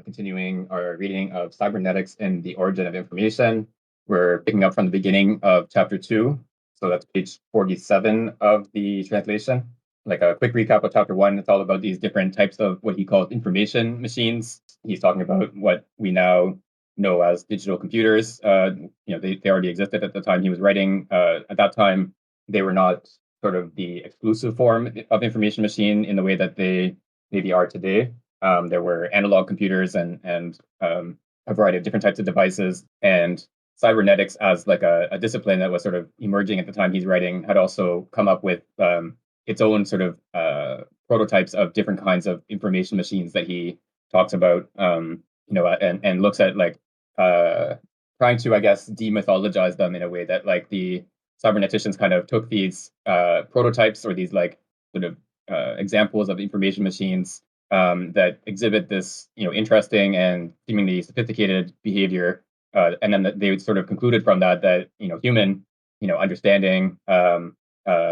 Continuing our reading of Cybernetics and the Origin of Information. We're picking up from the beginning of chapter 2. So that's page 47 of the translation. Like a quick recap of chapter 1, it's all about these different types of what he calls information machines. He's talking about what we now know as digital computers. They already existed at the time he was writing. At that time, they were not sort of the exclusive form of information machine in the way that they maybe are today. There were analog computers and a variety of different types of devices. And cybernetics, as like a discipline that was sort of emerging at the time he's writing, had also come up with its own sort of prototypes of different kinds of information machines that he talks about, and looks at like trying to, I guess, demythologize them in a way that like the cyberneticians kind of took these prototypes or these like sort of examples of information machines that exhibit this, interesting and seemingly sophisticated behavior, and then they sort of concluded from that human, understanding,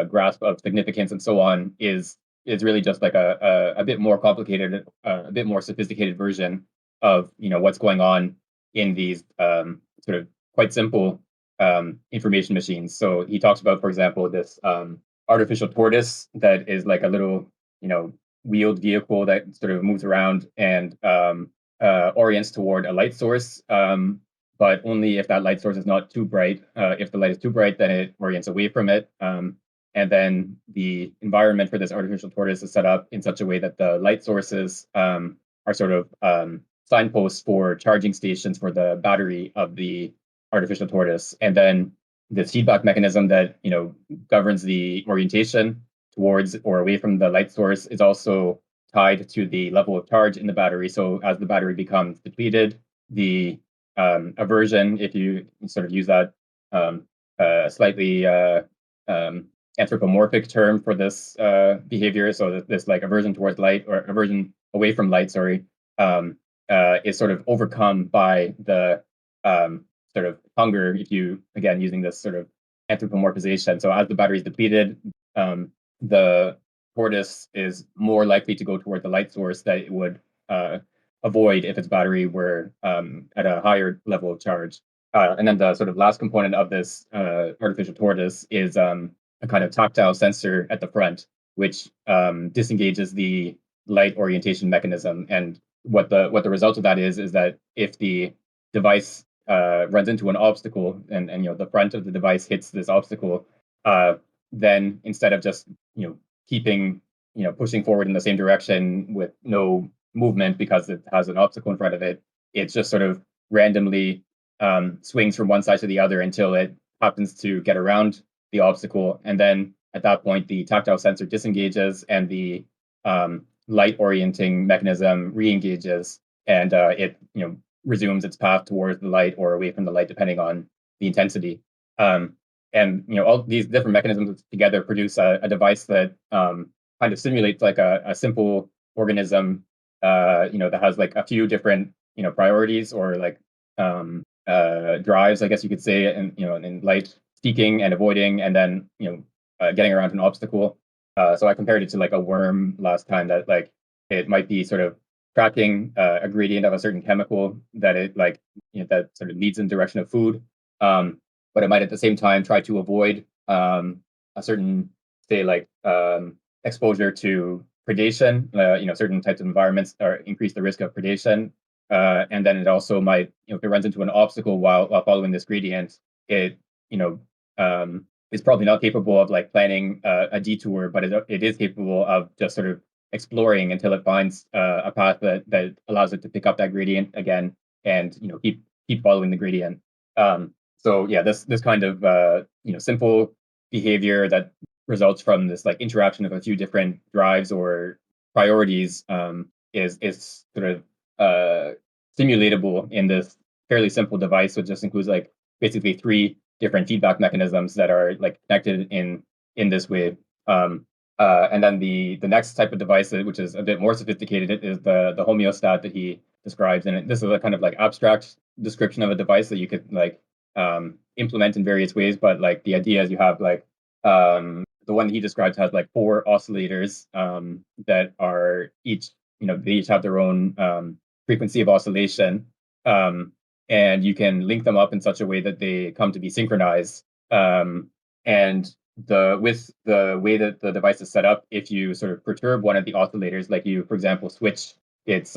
grasp of significance, and so on is really just like a bit more complicated, a bit more sophisticated version of what's going on in these sort of quite simple information machines. So he talks about, for example, this artificial tortoise that is like a little, wheeled vehicle that sort of moves around and orients toward a light source, but only if that light source is not too bright. If the light is too bright, then it orients away from it. And then the environment for this artificial tortoise is set up in such a way that the light sources are sort of signposts for charging stations for the battery of the artificial tortoise. And then the feedback mechanism that governs the orientation towards or away from the light source is also tied to the level of charge in the battery. So as the battery becomes depleted, the aversion, if you sort of use that slightly anthropomorphic term for this behavior, so this like aversion towards light or aversion away from light, is sort of overcome by the sort of hunger, if you, again, using this sort of anthropomorphization. So as the battery is depleted, the tortoise is more likely to go toward the light source that it would avoid if its battery were at a higher level of charge. And then the sort of last component of this artificial tortoise is a kind of tactile sensor at the front, which disengages the light orientation mechanism. And what the result of that is that if the device runs into an obstacle and the front of the device hits this obstacle, then instead of just keeping pushing forward in the same direction with no movement because it has an obstacle in front of it, it just sort of randomly swings from one side to the other until it happens to get around the obstacle, and then at that point the tactile sensor disengages and the light orienting mechanism re-engages, and it resumes its path towards the light or away from the light depending on the intensity. And all these different mechanisms together produce a device that kind of simulates like a simple organism, that has like a few different priorities or like drives, I guess you could say, and in light seeking and avoiding, and then getting around an obstacle. So I compared it to like a worm last time, that like it might be sort of tracking a gradient of a certain chemical that it like that sort of leads in the direction of food. But it might at the same time try to avoid a certain, say, like exposure to predation, certain types of environments, or increase the risk of predation. And then it also might, if it runs into an obstacle while following this gradient, it, is probably not capable of like planning a detour, but it is capable of just sort of exploring until it finds a path that allows it to pick up that gradient again and keep following the gradient. So yeah, this kind of simple behavior that results from this like interaction of a few different drives or priorities is sort of simulatable in this fairly simple device, which just includes like basically three different feedback mechanisms that are like connected in this way. And then the next type of device, which is a bit more sophisticated, is the homeostat that he describes. And this is a kind of like abstract description of a device that you could like implement in various ways. But like the idea is you have like the one he describes has like 4 oscillators that are each, they each have their own frequency of oscillation, and you can link them up in such a way that they come to be synchronized. And with the way that the device is set up, if you sort of perturb one of the oscillators, like you, for example, switch its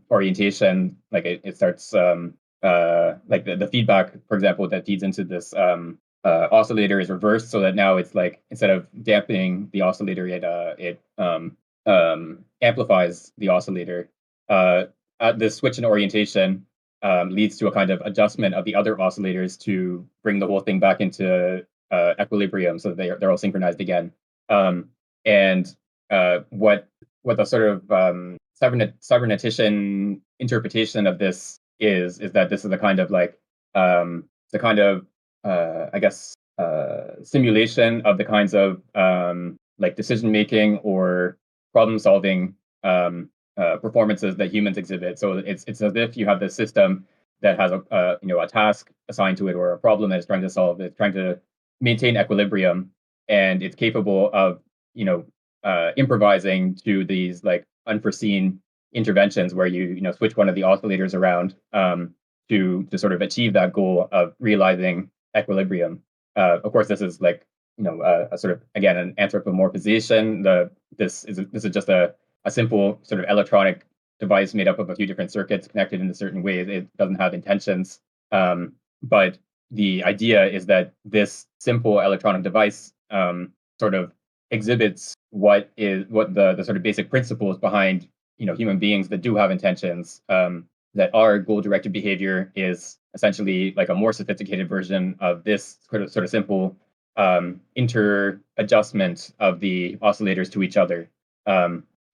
orientation, like it starts like the feedback, for example, that feeds into this oscillator is reversed, so that now it's like instead of dampening the oscillator, it amplifies the oscillator. This switch in orientation leads to a kind of adjustment of the other oscillators to bring the whole thing back into equilibrium, so that they're all synchronized again. And what the sort of cybernetician interpretation of this is that this is a kind of like the kind of I guess simulation of the kinds of like decision making or problem solving performances that humans exhibit. So it's as if you have this system that has a task assigned to it or a problem that it's trying to solve. It's trying to maintain equilibrium, and it's capable of improvising to these like unforeseen interventions where you switch one of the oscillators around to sort of achieve that goal of realizing equilibrium. Of course, this is like a sort of again an anthropomorphization. This is just a simple sort of electronic device made up of a few different circuits connected in a certain way. It doesn't have intentions, but the idea is that this simple electronic device sort of exhibits what the sort of basic principles behind human beings that do have intentions. That our goal-directed behavior is essentially like a more sophisticated version of this sort of simple inter-adjustment of the oscillators to each other.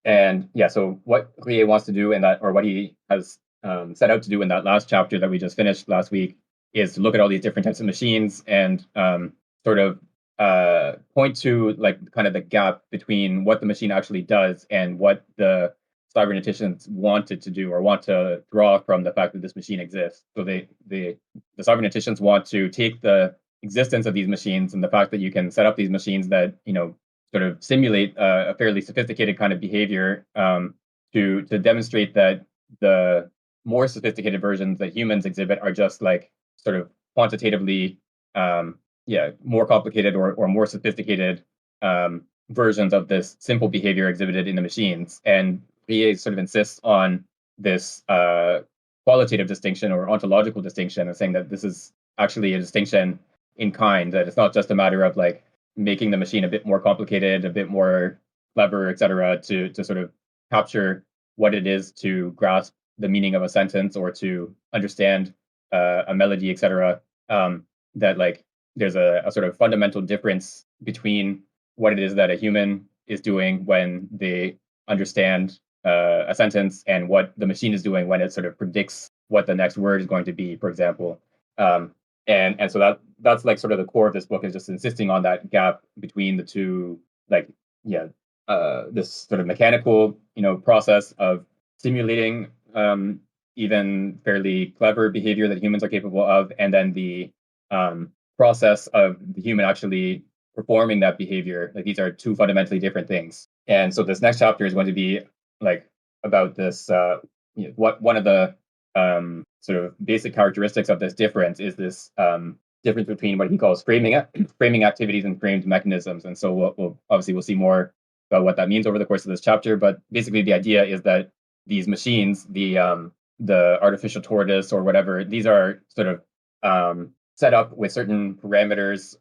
And yeah, so what Ruyer wants to do in that, or what he has set out to do in that last chapter that we just finished last week, is to look at all these different types of machines and sort of point to like kind of the gap between what the machine actually does and what the cyberneticians wanted to do or want to draw from the fact that this machine exists. So the cyberneticians want to take the existence of these machines and the fact that you can set up these machines that sort of simulate a fairly sophisticated kind of behavior to demonstrate that the more sophisticated versions that humans exhibit are just like sort of quantitatively more complicated or more sophisticated versions of this simple behavior exhibited in the machines. And he sort of insists on this qualitative distinction or ontological distinction, and saying that this is actually a distinction in kind, that it's not just a matter of like making the machine a bit more complicated, a bit more clever, etc., to sort of capture what it is to grasp the meaning of a sentence or to understand a melody, etc. That like there's a sort of fundamental difference between what it is that a human is doing when they understand a sentence and what the machine is doing when it sort of predicts what the next word is going to be, for example. And so that's like sort of the core of this book, is just insisting on that gap between the two, like this sort of mechanical process of simulating even fairly clever behavior that humans are capable of, and then the process of the human actually performing that behavior. Like these are two fundamentally different things. And so this next chapter is going to be like about this. What one of the sort of basic characteristics of this difference is this difference between what he calls framing activities and framed mechanisms. And so we'll see more about what that means over the course of this chapter. But basically, the idea is that these machines, the artificial tortoise or whatever, these are sort of set up with certain parameters,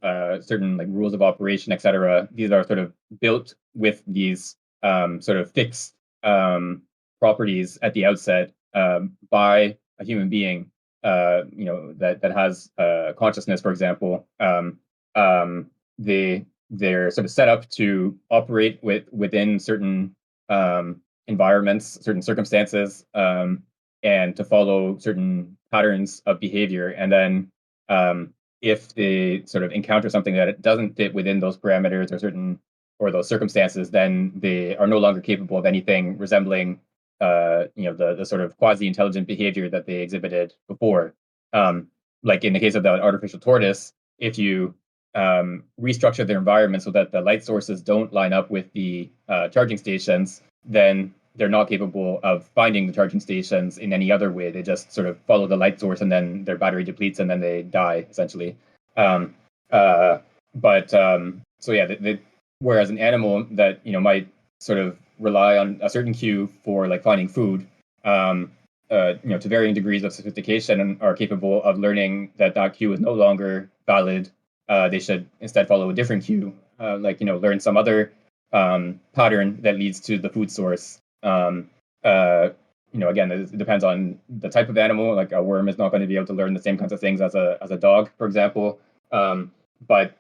certain like rules of operation, etc. These are sort of built with these sort of fixed properties at the outset by a human being, that has consciousness, for example. They're sort of set up to operate within certain environments, certain circumstances, and to follow certain patterns of behavior. And then if they sort of encounter something that it doesn't fit within those parameters or those circumstances, then they are no longer capable of anything resembling the sort of quasi-intelligent behavior that they exhibited before. Like in the case of the artificial tortoise, if you restructure their environment so that the light sources don't line up with the charging stations, then they're not capable of finding the charging stations in any other way. They just sort of follow the light source, and then their battery depletes, and then they die essentially. Um, uh, but so yeah, whereas an animal that might sort of rely on a certain cue for like finding food, to varying degrees of sophistication, and are capable of learning that that cue is no longer valid. They should instead follow a different cue, learn some other pattern that leads to the food source. Again, it depends on the type of animal. Like a worm is not going to be able to learn the same kinds of things as a dog, for example. But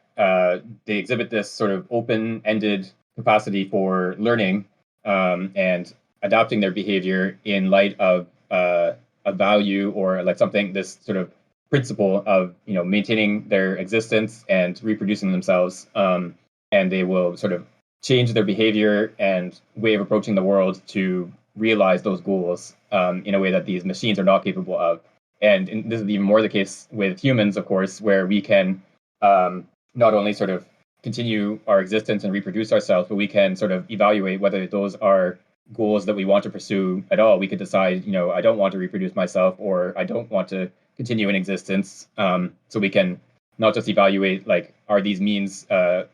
they exhibit this sort of open-ended capacity for learning and adapting their behavior in light of a value, or like something, this sort of principle of maintaining their existence and reproducing themselves. And they will sort of change their behavior and way of approaching the world to realize those goals in a way that these machines are not capable of. And this is even more the case with humans, of course, where we can not only sort of continue our existence and reproduce ourselves, but we can sort of evaluate whether those are goals that we want to pursue at all. We could decide, I don't want to reproduce myself, or I don't want to continue in existence. So we can not just evaluate, like, are these means, a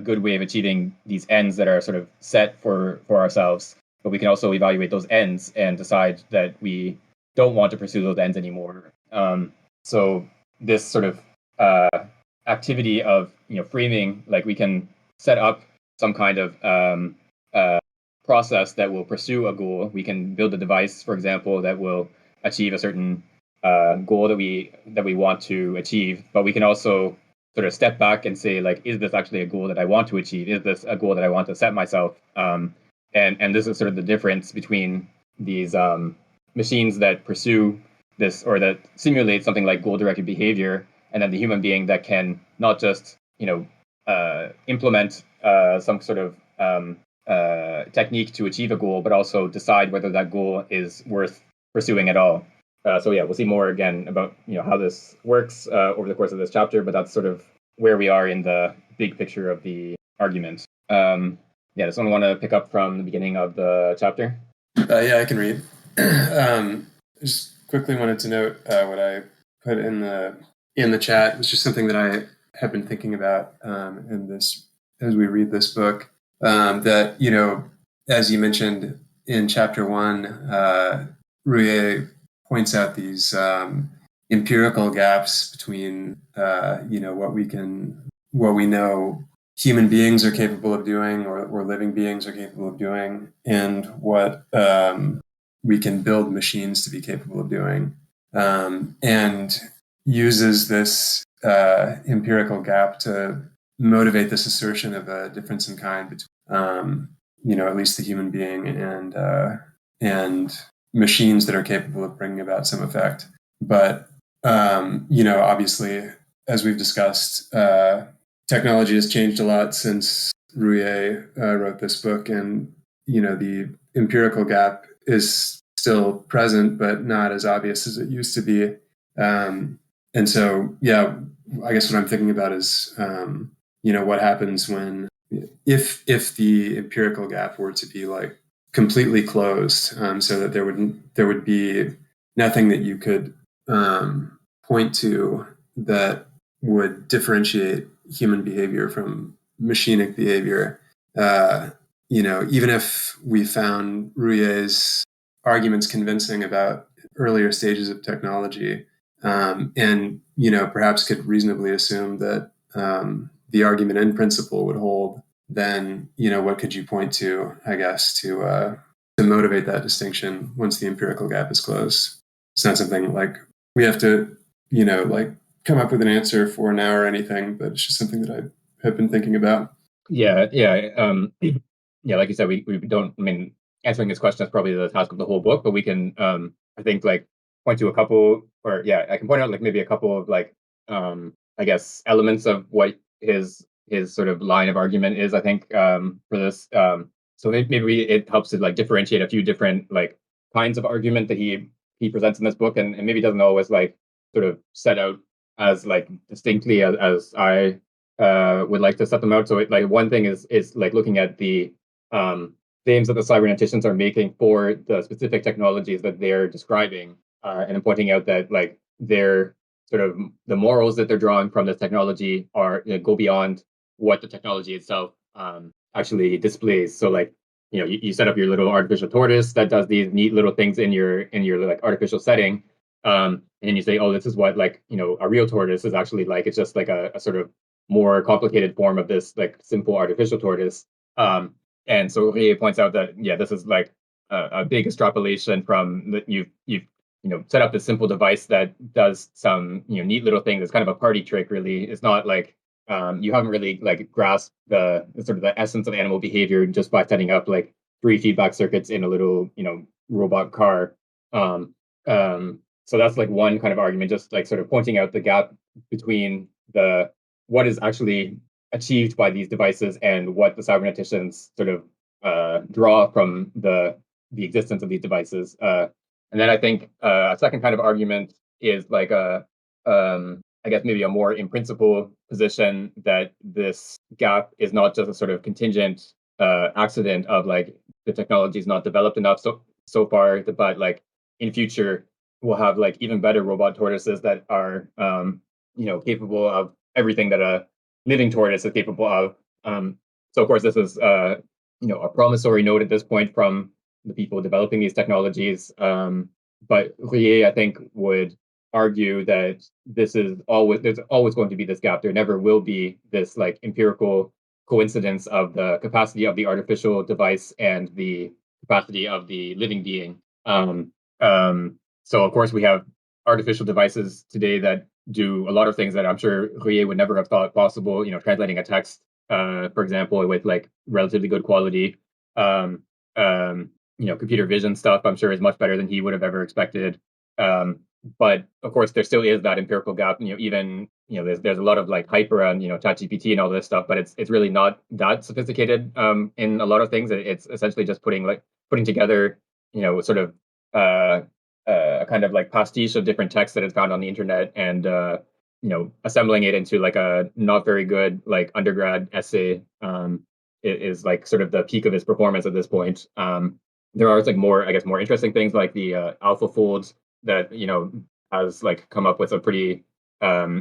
good way of achieving these ends that are sort of set for ourselves, but we can also evaluate those ends and decide that we don't want to pursue those ends anymore. So this sort of activity of framing, like, we can set up some kind of process that will pursue a goal. We can build a device, for example, that will achieve a certain goal that we want to achieve. But we can also sort of step back and say, like, is this actually a goal that I want to achieve? Is this a goal that I want to set myself? And this is sort of the difference between these machines that pursue this, or that simulate something like goal-directed behavior, and then the human being that can not just implement some sort of technique to achieve a goal, but also decide whether that goal is worth pursuing at all. So yeah, we'll see more again about how this works over the course of this chapter, but that's sort of where we are in the big picture of the argument. Does someone want to pick up from the beginning of the chapter? Yeah, I can read. Just quickly wanted to note what I put in the chat. It was just something that I have been thinking about in this as we read this book. That as you mentioned in chapter 1, Ruyer points out these empirical gaps between what we know human beings are capable of doing, or living beings are capable of doing, and what we can build machines to be capable of doing, and uses this empirical gap to motivate this assertion of a difference in kind between, at least the human being and machines that are capable of bringing about some effect. But obviously, as we've discussed, technology has changed a lot since Ruyer wrote this book, and the empirical gap is still present, but not as obvious as it used to be. And so, yeah, I guess what I'm thinking about is, what happens if the empirical gap were to be like completely closed, so that there would be nothing that you could point to that would differentiate human behavior from machinic behavior. Even if we found Ruyer's arguments convincing about earlier stages of technology, and perhaps could reasonably assume that the argument in principle would hold, then what could you point to, I guess, to motivate that distinction once the empirical gap is closed? It's not something like we have to come up with an answer for now or anything, but it's just something that I have been thinking about. Yeah. Like you said, we don't. I mean, answering this question is probably the task of the whole book, but we can, I think, like, point to a couple, or I can point out like maybe a couple of like, I guess, elements of what his sort of line of argument is. I think for this, so maybe it helps to like differentiate a few different like kinds of argument that he presents in this book, and maybe doesn't always like sort of set out as like distinctly as I would like to set them out. So like one thing is like looking at the claims that the cyberneticians are making for the specific technologies that they're describing, and then pointing out that like their sort of the morals that they're drawing from this technology are go beyond what the technology itself actually displays. So like you set up your little artificial tortoise that does these neat little things in your like artificial setting, and then you say, oh, this is what like a real tortoise is actually like. It's just like a sort of more complicated form of this like simple artificial tortoise. Um, and so he points out that this is like a big extrapolation from that you've set up this simple device that does some neat little thing. It's kind of a party trick, really. It's not like you haven't really like grasped the sort of the essence of animal behavior just by setting up like three feedback circuits in a little robot car. Um, so that's like one kind of argument, just like sort of pointing out the gap between the what is actually achieved by these devices and what the cyberneticians sort of draw from the existence of these devices. And then I think a second kind of argument is like I guess maybe a more in principle position that this gap is not just a sort of contingent accident of like the technology is not developed enough so far, but like in future we'll have like even better robot tortoises that are capable of everything that a living tortoise is capable of. So of course this is a promissory note at this point from the people developing these technologies. But Ruyer, I think, would argue that there's always going to be this gap. There never will be this like empirical coincidence of the capacity of the artificial device and the capacity of the living being. So of course we have artificial devices today that do a lot of things that I'm sure Ruyer would never have thought possible. Translating a text, for example, with like relatively good quality. Um, Computer vision stuff, I'm sure, is much better than he would have ever expected. But of course, there still is that empirical gap. Even there's a lot of like hype around ChatGPT and all this stuff, but it's really not that sophisticated in a lot of things. It's essentially just putting together sort of a kind of like pastiche of different texts that it's found on the internet and assembling it into like a not very good like undergrad essay is like sort of the peak of his performance at this point. There are like more, I guess, more interesting things like the AlphaFold that has like come up with a pretty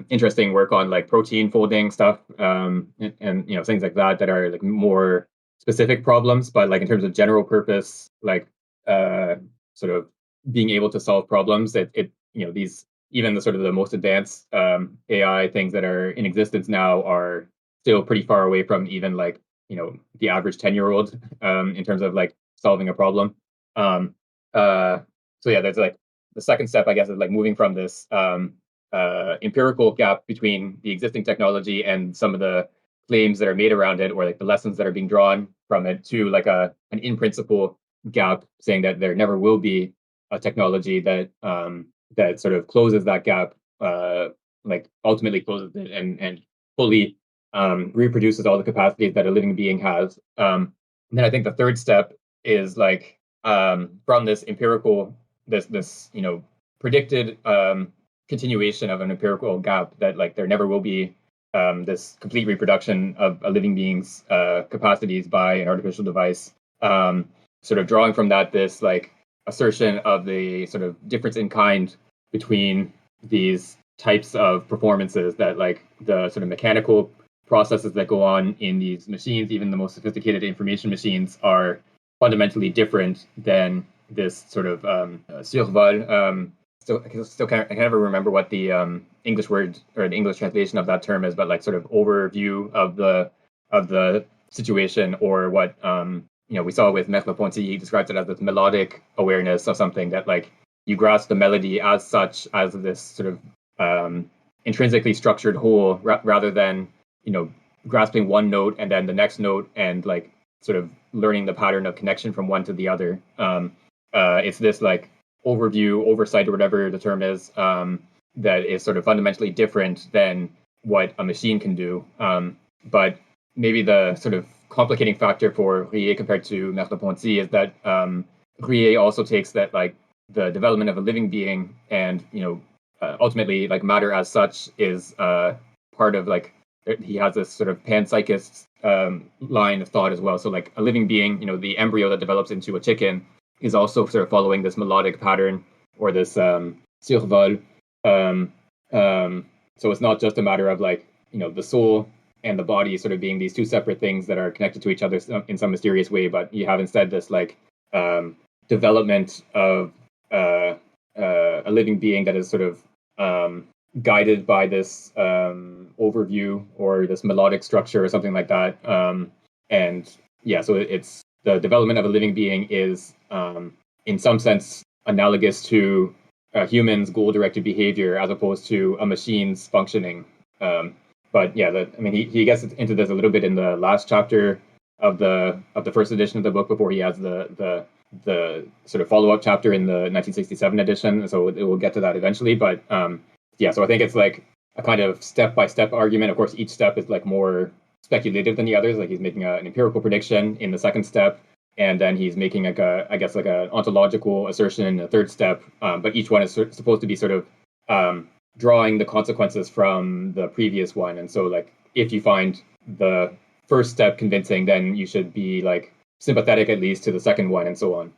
interesting work on like protein folding stuff and things like that are like more specific problems, but like in terms of general purpose, like sort of being able to solve problems, these even the sort of the most advanced AI things that are in existence now are still pretty far away from even like the average 10-year-old in terms of like solving a problem. Um, so yeah, there's like the second step, I guess, is like moving from this empirical gap between the existing technology and some of the claims that are made around it, or like the lessons that are being drawn from it, to like an in principle gap, saying that there never will be a technology that sort of closes that gap, like ultimately closes it and fully reproduces all the capacities that a living being has. And then I think the third step is like from this empirical, this predicted continuation of an empirical gap, that like there never will be this complete reproduction of a living being's capacities by an artificial device. Sort of drawing from that this like assertion of the sort of difference in kind between these types of performances, that like the sort of mechanical processes that go on in these machines, even the most sophisticated information machines, are fundamentally different than this sort of survol. I can never remember what the English word or the English translation of that term is, but like sort of overview of the situation, or what we saw with Merleau-Ponty. He describes it as this melodic awareness of something, that like you grasp the melody as such, as this sort of intrinsically structured whole, rather than grasping one note and then the next note and like sort of learning the pattern of connection from one to the other. It's this like overview, oversight, or whatever the term is, that is sort of fundamentally different than what a machine can do. But maybe the sort of complicating factor for Ruyer compared to Merleau-Ponty is that Ruyer also takes that like the development of a living being and ultimately like matter as such is part of like he has this sort of panpsychist line of thought as well. So like a living being, the embryo that develops into a chicken is also sort of following this melodic pattern or this survol. Um, so it's not just a matter of like the soul and the body sort of being these two separate things that are connected to each other in some mysterious way, but you have instead this like development of a living being that is sort of guided by this overview or this melodic structure or something like that. And yeah, so it's the development of a living being is in some sense analogous to humans' goal-directed behavior as opposed to a machine's functioning. But yeah, he gets into this a little bit in the last chapter of the first edition of the book before he has the sort of follow-up chapter in the 1967 edition. So it will get to that eventually. But yeah, so I think it's like a kind of step-by-step argument. Of course, each step is like more speculative than the others. Like he's making an empirical prediction in the second step, and then he's making like an ontological assertion in the third step. But each one is supposed to be sort of drawing the consequences from the previous one. And so like if you find the first step convincing, then you should be like sympathetic at least to the second one, and so on.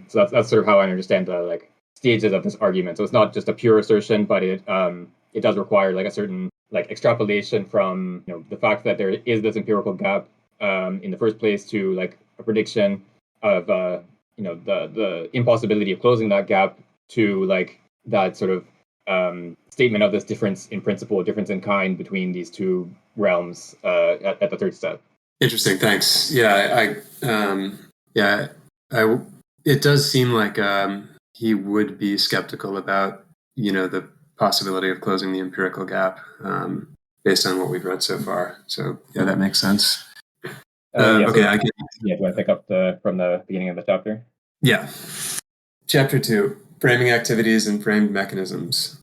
So that's sort of how I understand the like stages of this argument. So it's not just a pure assertion, but it does require like a certain like extrapolation from the fact that there is this empirical gap in the first place to like a prediction of the impossibility of closing that gap to like that sort of statement of this difference in principle, difference in kind between these two realms at the third step. Interesting. Thanks. Yeah, it does seem like he would be skeptical about the possibility of closing the empirical gap based on what we've read so far. So yeah, that makes sense. Yeah, okay, do you want to pick up from the beginning of the chapter? Yeah. Chapter 2, Framing Activities and Framed Mechanisms.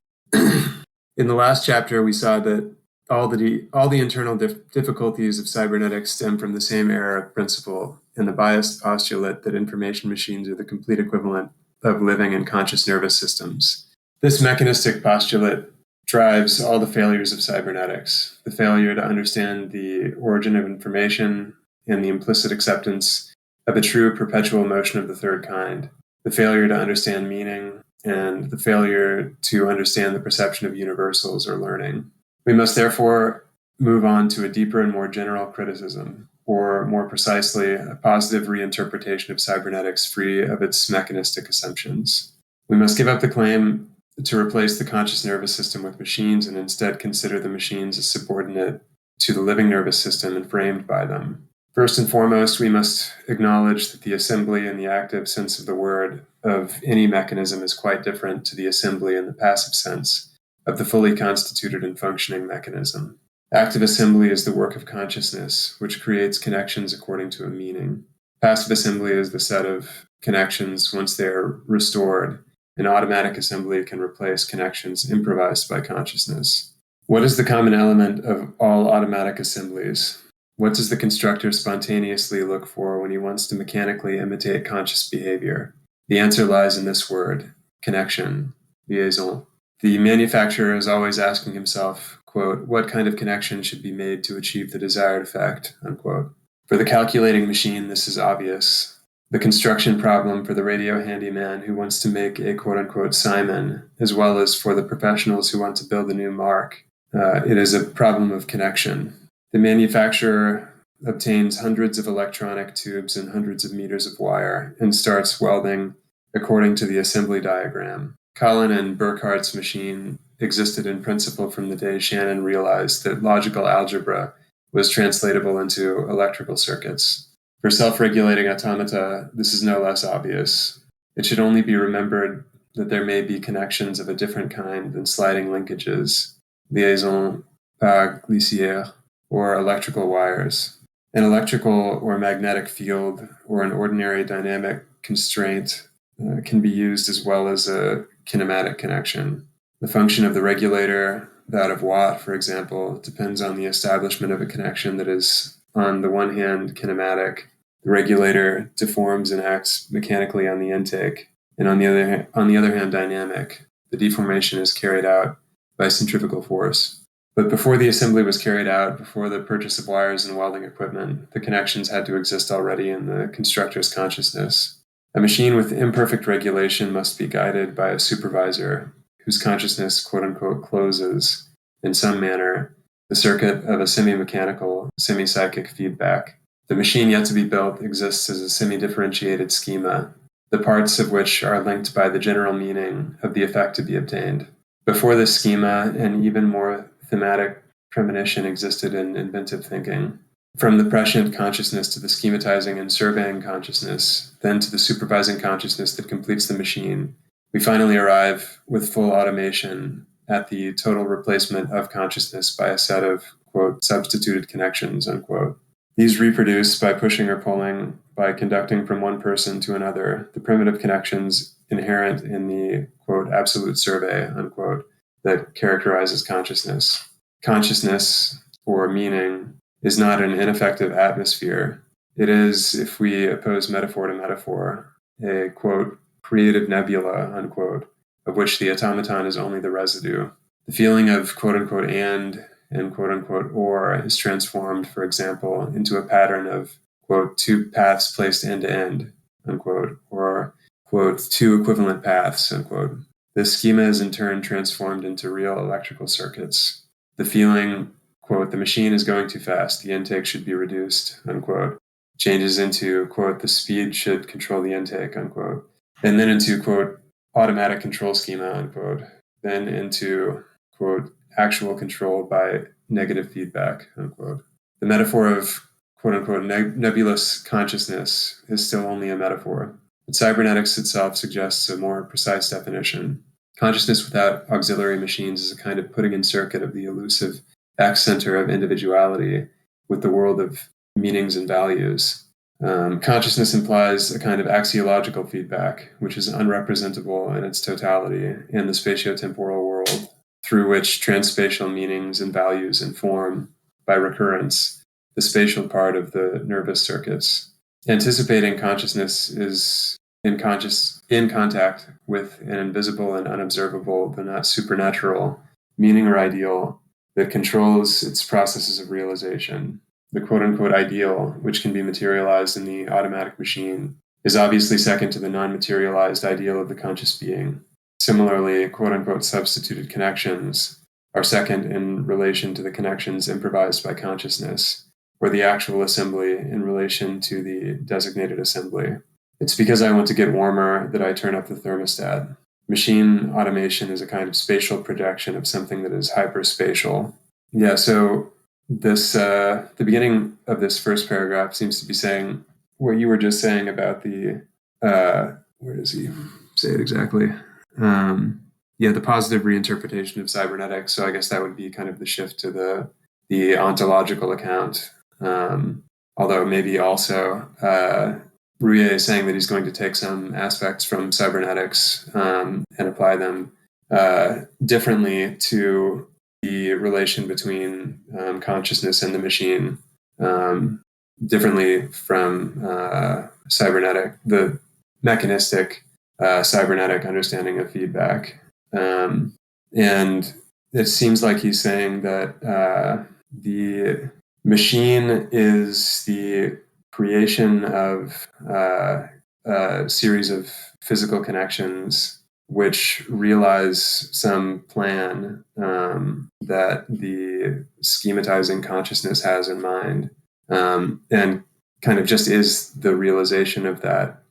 In the last chapter, we saw that all the internal difficulties of cybernetics stem from the same error of principle and the biased postulate that information machines are the complete equivalent of living and conscious nervous systems. This mechanistic postulate drives all the failures of cybernetics: the failure to understand the origin of information and the implicit acceptance of a true perpetual motion of the third kind, the failure to understand meaning, and the failure to understand the perception of universals or learning. We must therefore move on to a deeper and more general criticism, or more precisely, a positive reinterpretation of cybernetics free of its mechanistic assumptions. We must give up the claim to replace the conscious nervous system with machines and instead consider the machines as subordinate to the living nervous system and framed by them. First and foremost, we must acknowledge that the assembly in the active sense of the word of any mechanism is quite different to the assembly in the passive sense of the fully constituted and functioning mechanism. Active assembly is the work of consciousness, which creates connections according to a meaning. Passive assembly is the set of connections once they are restored, and automatic assembly can replace connections improvised by consciousness. What is the common element of all automatic assemblies? What does the constructor spontaneously look for when he wants to mechanically imitate conscious behavior? The answer lies in this word: connection, liaison. The manufacturer is always asking himself, quote, what kind of connection should be made to achieve the desired effect, unquote. For the calculating machine, this is obvious. The construction problem for the radio handyman who wants to make a quote-unquote Simon, as well as for the professionals who want to build a new mark, it is a problem of connection. The manufacturer obtains hundreds of electronic tubes and hundreds of meters of wire and starts welding according to the assembly diagram. Collin and Burckhardt's machine existed in principle from the day Shannon realized that logical algebra was translatable into electrical circuits. For self-regulating automata, this is no less obvious. It should only be remembered that there may be connections of a different kind than sliding linkages, liaison par glissière, or electrical wires. An electrical or magnetic field or an ordinary dynamic constraint can be used as well as a kinematic connection. The function of the regulator, that of Watt, for example, depends on the establishment of a connection that is, on the one hand, kinematic. The regulator deforms and acts mechanically on the intake, and on the other hand, dynamic. The deformation is carried out by centrifugal force. But before the assembly was carried out, before the purchase of wires and welding equipment, the connections had to exist already in the constructor's consciousness. A machine with imperfect regulation must be guided by a supervisor whose consciousness, quote unquote, closes, in some manner, the circuit of a semi-mechanical, semi-psychic feedback. The machine yet to be built exists as a semi-differentiated schema, the parts of which are linked by the general meaning of the effect to be obtained. Before this schema, an even more thematic premonition existed in inventive thinking. From the prescient consciousness to the schematizing and surveying consciousness, then to the supervising consciousness that completes the machine, we finally arrive with full automation at the total replacement of consciousness by a set of, quote, substituted connections, unquote. These reproduce by pushing or pulling, by conducting from one person to another, the primitive connections inherent in the, quote, absolute survey, unquote, that characterizes consciousness. Consciousness, or meaning, is not an ineffective atmosphere. It is, if we oppose metaphor to metaphor, a, quote, creative nebula, unquote, of which the automaton is only the residue. The feeling of, quote unquote, and quote unquote, or is transformed, for example, into a pattern of, quote, two paths placed end to end, unquote, or, quote, two equivalent paths, unquote. This schema is in turn transformed into real electrical circuits. The feeling, quote, the machine is going too fast, the intake should be reduced, unquote, changes into, quote, the speed should control the intake, unquote, and then into, quote, automatic control schema, unquote, then into, quote, actual control by negative feedback, unquote. The metaphor of, quote unquote, nebulous consciousness is still only a metaphor. But cybernetics itself suggests a more precise definition. Consciousness without auxiliary machines is a kind of putting in circuit of the elusive back center of individuality with the world of meanings and values. Consciousness implies a kind of axiological feedback, which is unrepresentable in its totality in the spatiotemporal world, through which transspatial meanings and values inform, by recurrence, the spatial part of the nervous circuits. Anticipating consciousness is in contact with an invisible and unobservable, though not supernatural, meaning or ideal that controls its processes of realization. The quote-unquote ideal, which can be materialized in the automatic machine, is obviously second to the non-materialized ideal of the conscious being. Similarly, quote-unquote substituted connections are second in relation to the connections improvised by consciousness, or the actual assembly in relation to the designated assembly. It's because I want to get warmer that I turn up the thermostat. Machine automation is a kind of spatial projection of something that is hyperspatial. Yeah, so this the beginning of this first paragraph seems to be saying what you were just saying about the where does he say it exactly? The positive reinterpretation of cybernetics. So I guess that would be kind of the shift to the ontological account. Although maybe also Ruyer is saying that he's going to take some aspects from cybernetics and apply them differently to the relation between consciousness and the machine, differently from the mechanistic cybernetic understanding of feedback. And it seems like he's saying that the machine is the creation of a series of physical connections which realize some plan that the schematizing consciousness has in mind, and kind of just is the realization of that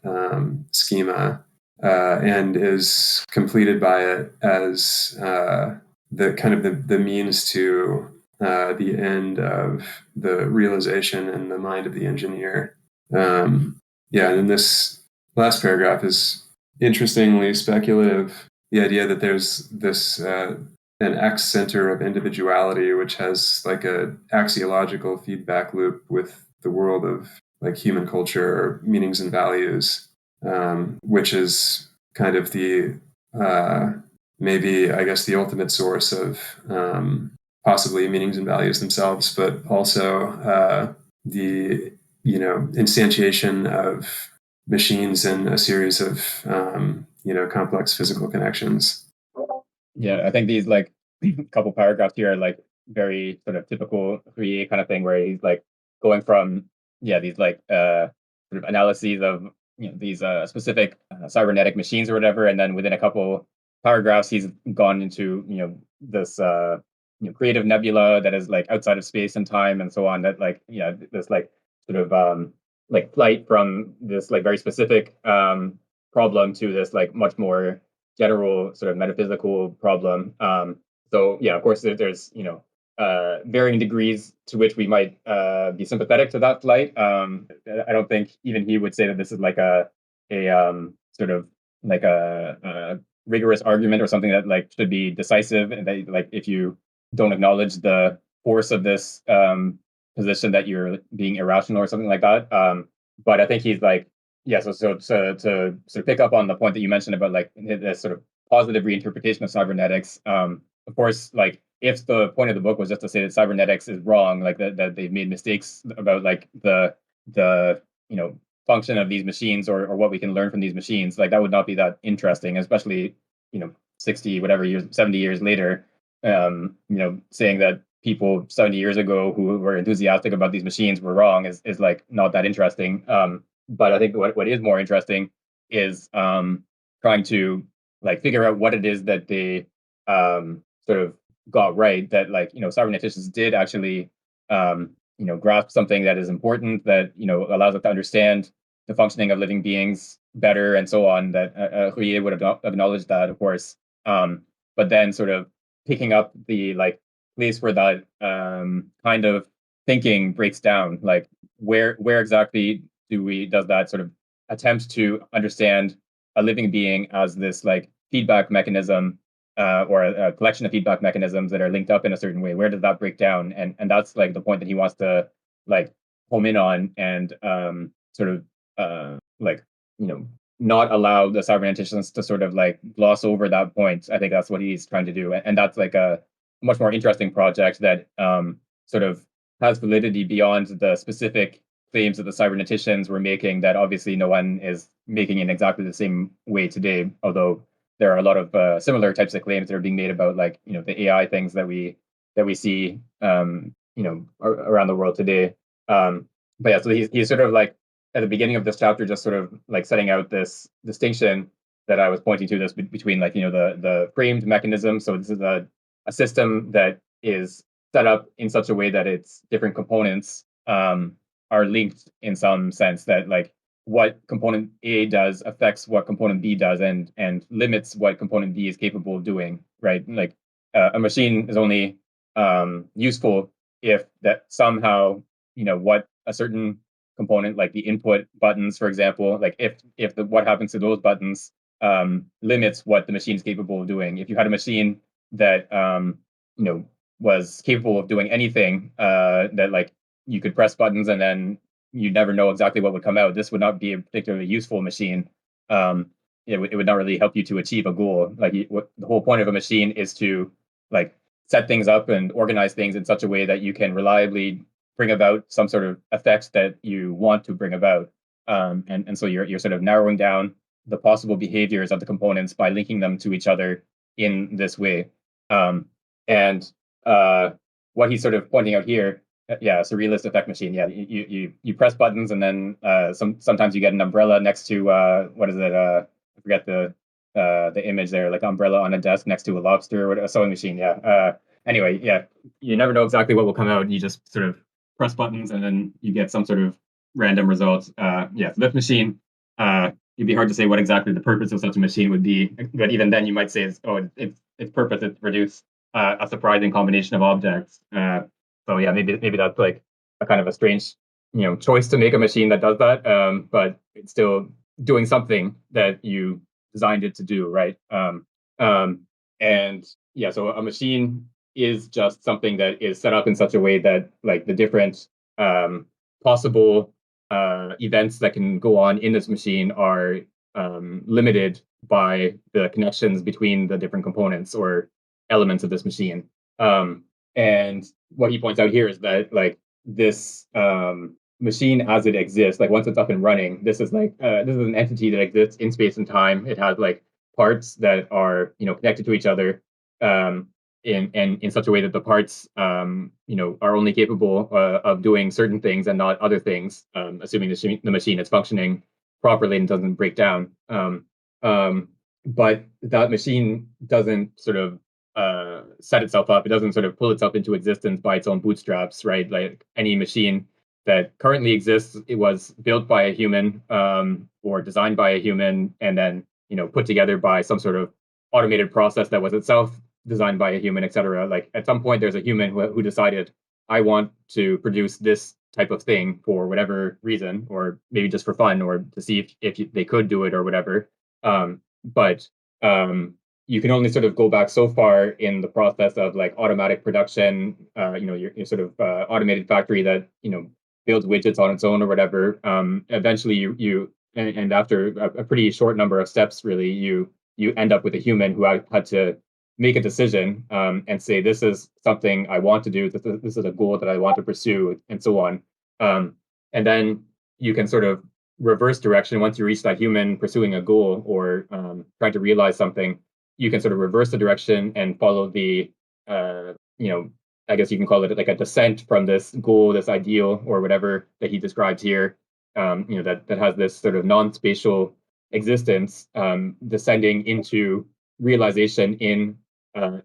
schema, and is completed by it as the kind of the means to the end of the realization in the mind of the engineer. And then this last paragraph is interestingly speculative. The idea that there's this an X center of individuality, which has like a axiological feedback loop with the world of like human culture or meanings and values, which is kind of the maybe I guess the ultimate source of possibly meanings and values themselves, but also the instantiation of machines and a series of complex physical connections. Yeah, I think these like couple paragraphs here are like very sort of typical Ruyer kind of thing where he's like going from these like sort of analyses of these specific cybernetic machines or whatever, and then within a couple paragraphs he's gone into this creative nebula that is like outside of space and time and so on, that like this like sort of like flight from this like very specific problem to this like much more general sort of metaphysical problem. So yeah, of course there's varying degrees to which we might be sympathetic to that flight. I don't think even he would say that this is like a sort of like a rigorous argument or something that like should be decisive, and that like if you don't acknowledge the force of this position that you're being irrational or something like that. But I think he's like, yeah. So to sort of pick up on the point that you mentioned about like this sort of positive reinterpretation of cybernetics. Of course, like if the point of the book was just to say that cybernetics is wrong, like that they've made mistakes about like the function of these machines, or what we can learn from these machines, like that would not be that interesting, especially 60 whatever years, 70 years later. Saying that people 70 years ago who were enthusiastic about these machines were wrong is like not that interesting. But I think what is more interesting is trying to like figure out what it is that they sort of got right, that like cyberneticians did actually grasp something that is important, that allows us to understand the functioning of living beings better and so on, that Ruyer would have acknowledged that, of course. But then sort of picking up the like place where that kind of thinking breaks down, like where exactly does that sort of attempt to understand a living being as this like feedback mechanism, or a collection of feedback mechanisms that are linked up in a certain way. Where does that break down? And that's like the point that he wants to like home in on, and sort of like not allow the cyberneticians to sort of like gloss over that point. I think that's what he's trying to do, and that's like a much more interesting project that sort of has validity beyond the specific claims that the cyberneticians were making, that obviously no one is making in exactly the same way today, although there are a lot of similar types of claims that are being made about like the AI things that we see around the world today. But yeah, so he's sort of like at the beginning of this chapter just sort of like setting out this distinction that I was pointing to, this between like the framed mechanism. So this is a system that is set up in such a way that its different components are linked in some sense, that like what component A does affects what component B does, and limits what component B is capable of doing, right? Like a machine is only useful if that somehow what a certain component, like the input buttons, for example, like if the what happens to those buttons limits what the machine is capable of doing. If you had a machine that was capable of doing anything, that like you could press buttons and then you never know exactly what would come out, this would not be a particularly useful machine. It would not really help you to achieve a goal. Like what the whole point of a machine is to like set things up and organize things in such a way that you can reliably bring about some sort of effects that you want to bring about. And so you're sort of narrowing down the possible behaviors of the components by linking them to each other in this way. And what he's sort of pointing out here, yeah, it's a realist effect machine. Yeah, you press buttons, and then sometimes you get an umbrella next to what is it? I forget the image there, like umbrella on a desk next to a lobster or a sewing machine. Yeah. Anyway, yeah, you never know exactly what will come out. You just sort of press buttons, and then you get some sort of random result. Yeah, so this machine, it'd be hard to say what exactly the purpose of such a machine would be, but even then, you might say, its purpose is to produce a surprising combination of objects. So yeah, maybe that's like a kind of a strange, choice to make a machine that does that. But it's still doing something that you designed it to do, right? And yeah, so a machine is just something that is set up in such a way that like the different possible events that can go on in this machine are limited by the connections between the different components or elements of this machine. And what he points out here is that like this machine as it exists, like once it's up and running, this is an entity that exists in space and time. It has like parts that are connected to each other. in such a way that the parts are only capable of doing certain things and not other things, assuming the machine is functioning properly and doesn't break down. But that machine doesn't sort of set itself up. It doesn't sort of pull itself into existence by its own bootstraps, right? Like any machine that currently exists, it was built by a human or designed by a human, and then put together by some sort of automated process that was itself designed by a human, etc. Like at some point, there's a human who decided, I want to produce this type of thing for whatever reason, or maybe just for fun, or to see if they could do it or whatever. But you can only sort of go back so far in the process of like automatic production, your sort of automated factory that builds widgets on its own or whatever. Eventually, and after a pretty short number of steps, really, you end up with a human who had to make a decision and say, this is something I want to do, this is a goal that I want to pursue, and so on. And then you can sort of reverse direction once you reach that human pursuing a goal or trying to realize something. You can sort of reverse the direction and follow the I guess you can call it like a descent from this goal, this ideal, or whatever that he describes here. That has this sort of non-spatial existence, descending into realization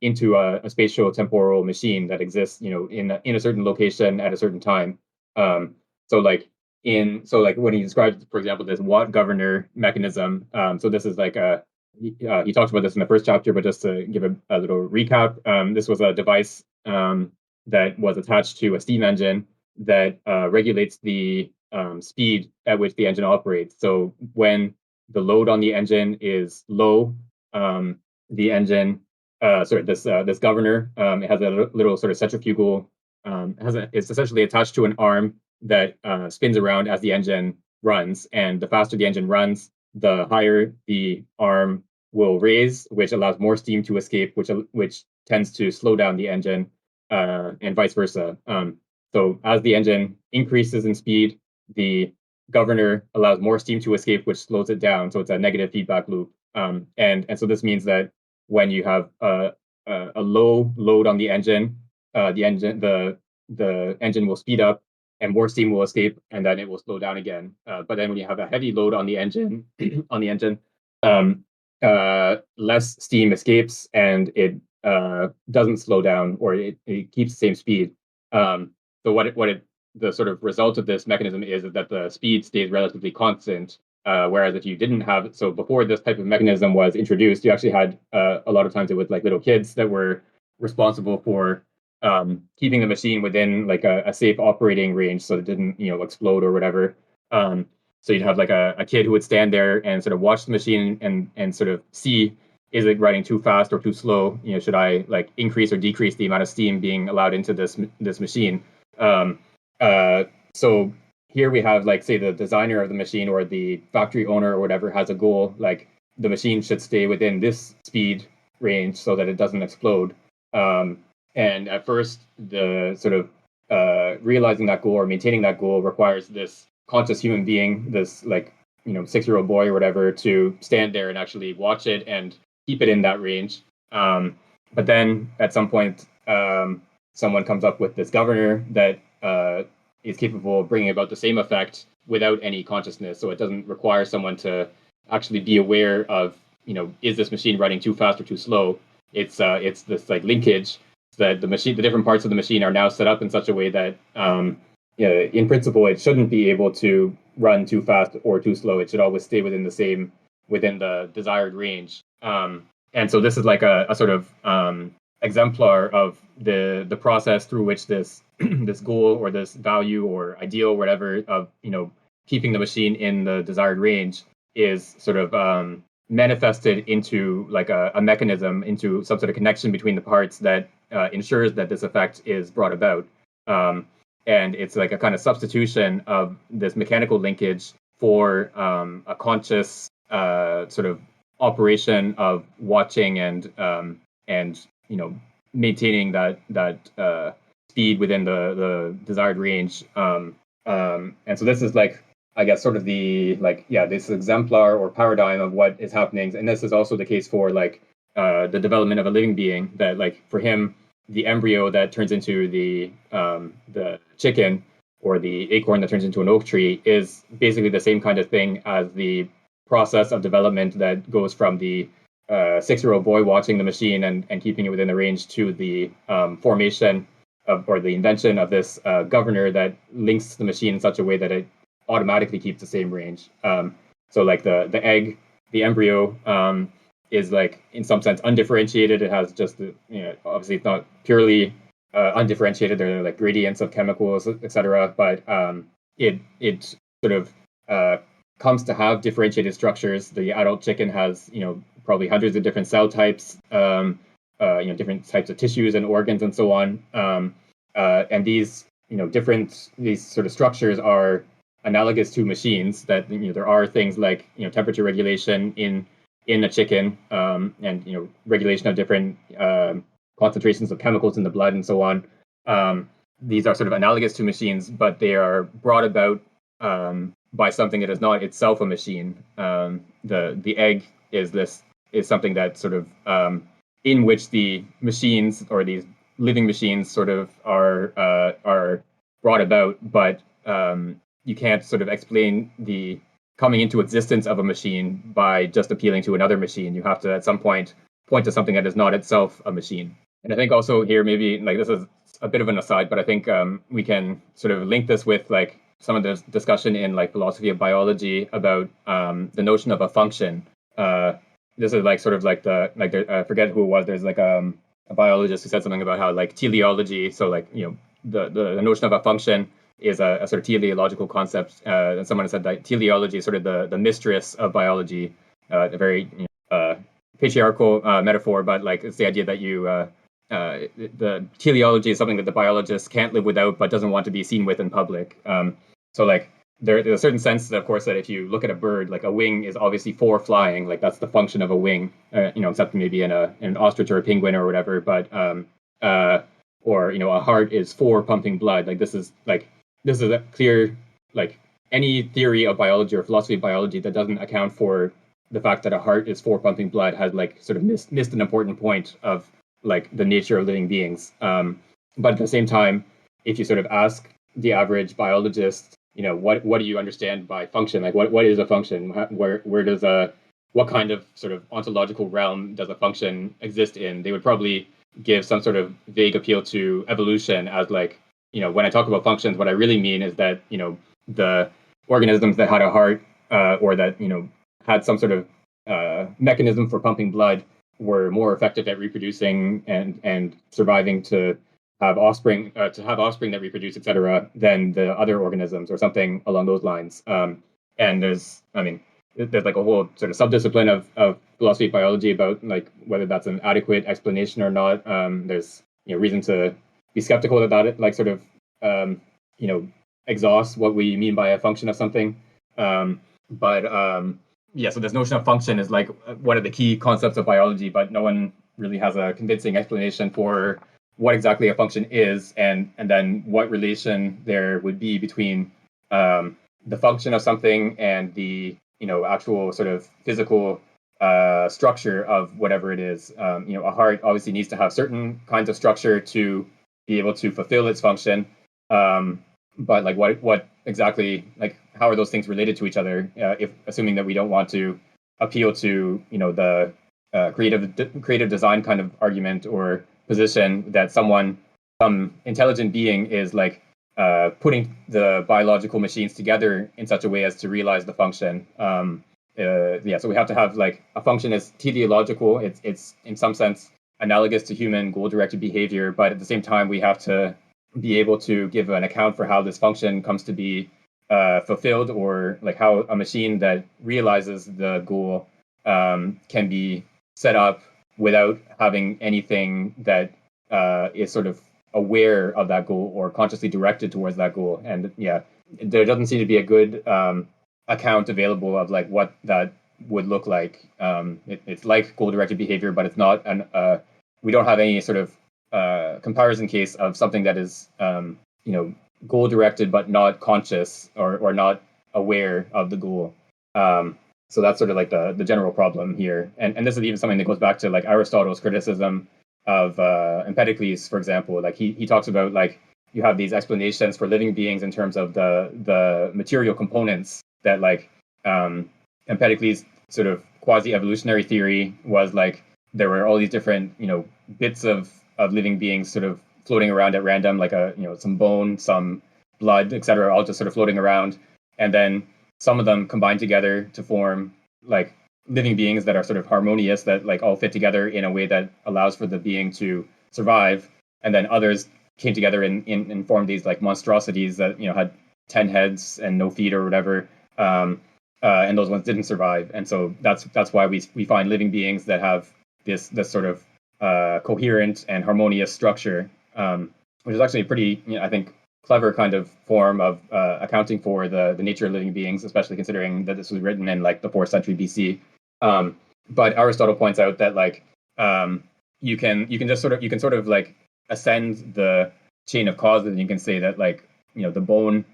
into a spatial temporal machine that exists, in a certain location at a certain time. So like when he describes, for example, this Watt governor mechanism. So this is like he talks about this in the first chapter, but just to give a little recap, this was a device that was attached to a steam engine that regulates the speed at which the engine operates. So when the load on the engine is low, the engine, this governor, it has a little sort of centrifugal, it's essentially attached to an arm that spins around as the engine runs. And the faster the engine runs, the higher the arm will raise, which allows more steam to escape, which tends to slow down the engine, and vice versa. So as the engine increases in speed, the governor allows more steam to escape, which slows it down. So it's a negative feedback loop. And so this means that when you have a low load on the engine will speed up and more steam will escape, and then it will slow down again. But then when you have a heavy load on the engine, less steam escapes and it doesn't slow down, or it keeps the same speed. So the sort of result of this mechanism is that the speed stays relatively constant. Whereas if you didn't have, so before this type of mechanism was introduced, you actually had a lot of times it was like little kids that were responsible for keeping the machine within like a safe operating range, so it didn't explode or whatever. So you'd have like a kid who would stand there and sort of watch the machine and sort of see, is it running too fast or too slow? Should I like increase or decrease the amount of steam being allowed into this machine? So here we have, like, say the designer of the machine or the factory owner or whatever has a goal, like the machine should stay within this speed range so that it doesn't explode. And at first, the sort of realizing that goal or maintaining that goal requires this conscious human being, this 6-year-old boy or whatever, to stand there and actually watch it and keep it in that range. But then at some point, someone comes up with this governor that is capable of bringing about the same effect without any consciousness. So it doesn't require someone to actually be aware of, is this machine running too fast or too slow? It's this like linkage that the different parts of the machine are now set up in such a way that, in principle, it shouldn't be able to run too fast or too slow. It should always stay within the desired range. And so this is like a sort of exemplar of the process through which this this goal or this value or ideal, whatever, of keeping the machine in the desired range is sort of manifested into like a mechanism, into some sort of connection between the parts that ensures that this effect is brought about. And it's like a kind of substitution of this mechanical linkage for a conscious sort of operation of watching and maintaining that speed within the desired range. And so this is like, I guess, sort of the this exemplar or paradigm of what is happening. And this is also the case for like the development of a living being. That like for him, the embryo that turns into the chicken or the acorn that turns into an oak tree is basically the same kind of thing as the process of development that goes from the 6-year-old boy watching the machine and keeping it within the range to the formation of or the invention of this governor that links the machine in such a way that it automatically keeps the same range. So like the egg, the embryo is like in some sense undifferentiated. It has just obviously it's not purely undifferentiated. There are like gradients of chemicals, etc. But it sort of comes to have differentiated structures. The adult chicken has probably hundreds of different cell types, different types of tissues and organs and so on. And these these sort of structures are analogous to machines. That there are things like temperature regulation in a chicken, and regulation of different concentrations of chemicals in the blood and so on. These are sort of analogous to machines, but they are brought about by something that is not itself a machine. The egg is something that sort of in which the machines or these living machines sort of are brought about, but you can't sort of explain the coming into existence of a machine by just appealing to another machine. You have to at some point to something that is not itself a machine. And I think also here, maybe like this is a bit of an aside, but I think we can sort of link this with like some of the discussion in like philosophy of biology about the notion of a function. This is like sort of like I forget who it was. There's like a biologist who said something about how like teleology. So like the notion of a function is a sort of teleological concept. And someone said that teleology is sort of the mistress of biology. A very patriarchal metaphor, but like it's the idea that the teleology is something that the biologist can't live without, but doesn't want to be seen with in public. So like there's a certain sense, of course, that if you look at a bird, like a wing is obviously for flying, like that's the function of a wing, except maybe in an ostrich or a penguin or whatever. But or a heart is for pumping blood. Like this is a clear, like any theory of biology or philosophy of biology that doesn't account for the fact that a heart is for pumping blood has like sort of missed an important point of like the nature of living beings. But at the same time, if you sort of ask the average biologist, what do you understand by function? Like what is a function? Where does what kind of sort of ontological realm does a function exist in? They would probably give some sort of vague appeal to evolution as like, when I talk about functions, what I really mean is that, the organisms that had a heart or that, had some sort of mechanism for pumping blood were more effective at reproducing and surviving to have offspring that reproduce, etc., than the other organisms or something along those lines. And there's like a whole sort of subdiscipline of philosophy of biology about like whether that's an adequate explanation or not. There's reason to be skeptical about it, like sort of exhausts what we mean by a function of something. Yeah, so this notion of function is like one of the key concepts of biology, but no one really has a convincing explanation for what exactly a function is, and then what relation there would be between the function of something and the actual sort of physical structure of whatever it is. A heart obviously needs to have certain kinds of structure to be able to fulfill its function. But like what exactly, like how are those things related to each other? If assuming that we don't want to appeal to the creative design kind of argument or position that some intelligent being is like putting the biological machines together in such a way as to realize the function. So we have to have like a function is teleological. It's in some sense analogous to human goal-directed behavior, but at the same time we have to be able to give an account for how this function comes to be fulfilled, or like how a machine that realizes the goal can be set up without having anything that is sort of aware of that goal or consciously directed towards that goal. And yeah, there doesn't seem to be a good account available of like what that would look like. It's like goal-directed behavior, but it's not we don't have any sort of comparison case of something that is goal directed but not conscious or not aware of the goal. So that's sort of like the general problem here. And this is even something that goes back to like Aristotle's criticism of Empedocles, for example. Like he talks about like you have these explanations for living beings in terms of the material components that like Empedocles sort of quasi-evolutionary theory was like there were all these different, bits of living beings sort of floating around at random, like some bone, some blood, etc., all just sort of floating around. And then some of them combine together to form like living beings that are sort of harmonious, that like all fit together in a way that allows for the being to survive. And then others came together and formed these like monstrosities that had 10 heads and no feet or whatever. And those ones didn't survive. And so that's why we find living beings that have this sort of coherent and harmonious structure, which is actually a pretty, I think, clever kind of form of accounting for the nature of living beings, especially considering that this was written in like the 4th century BC. But Aristotle points out that like you can sort of like ascend the chain of causes, and you can say that like the bone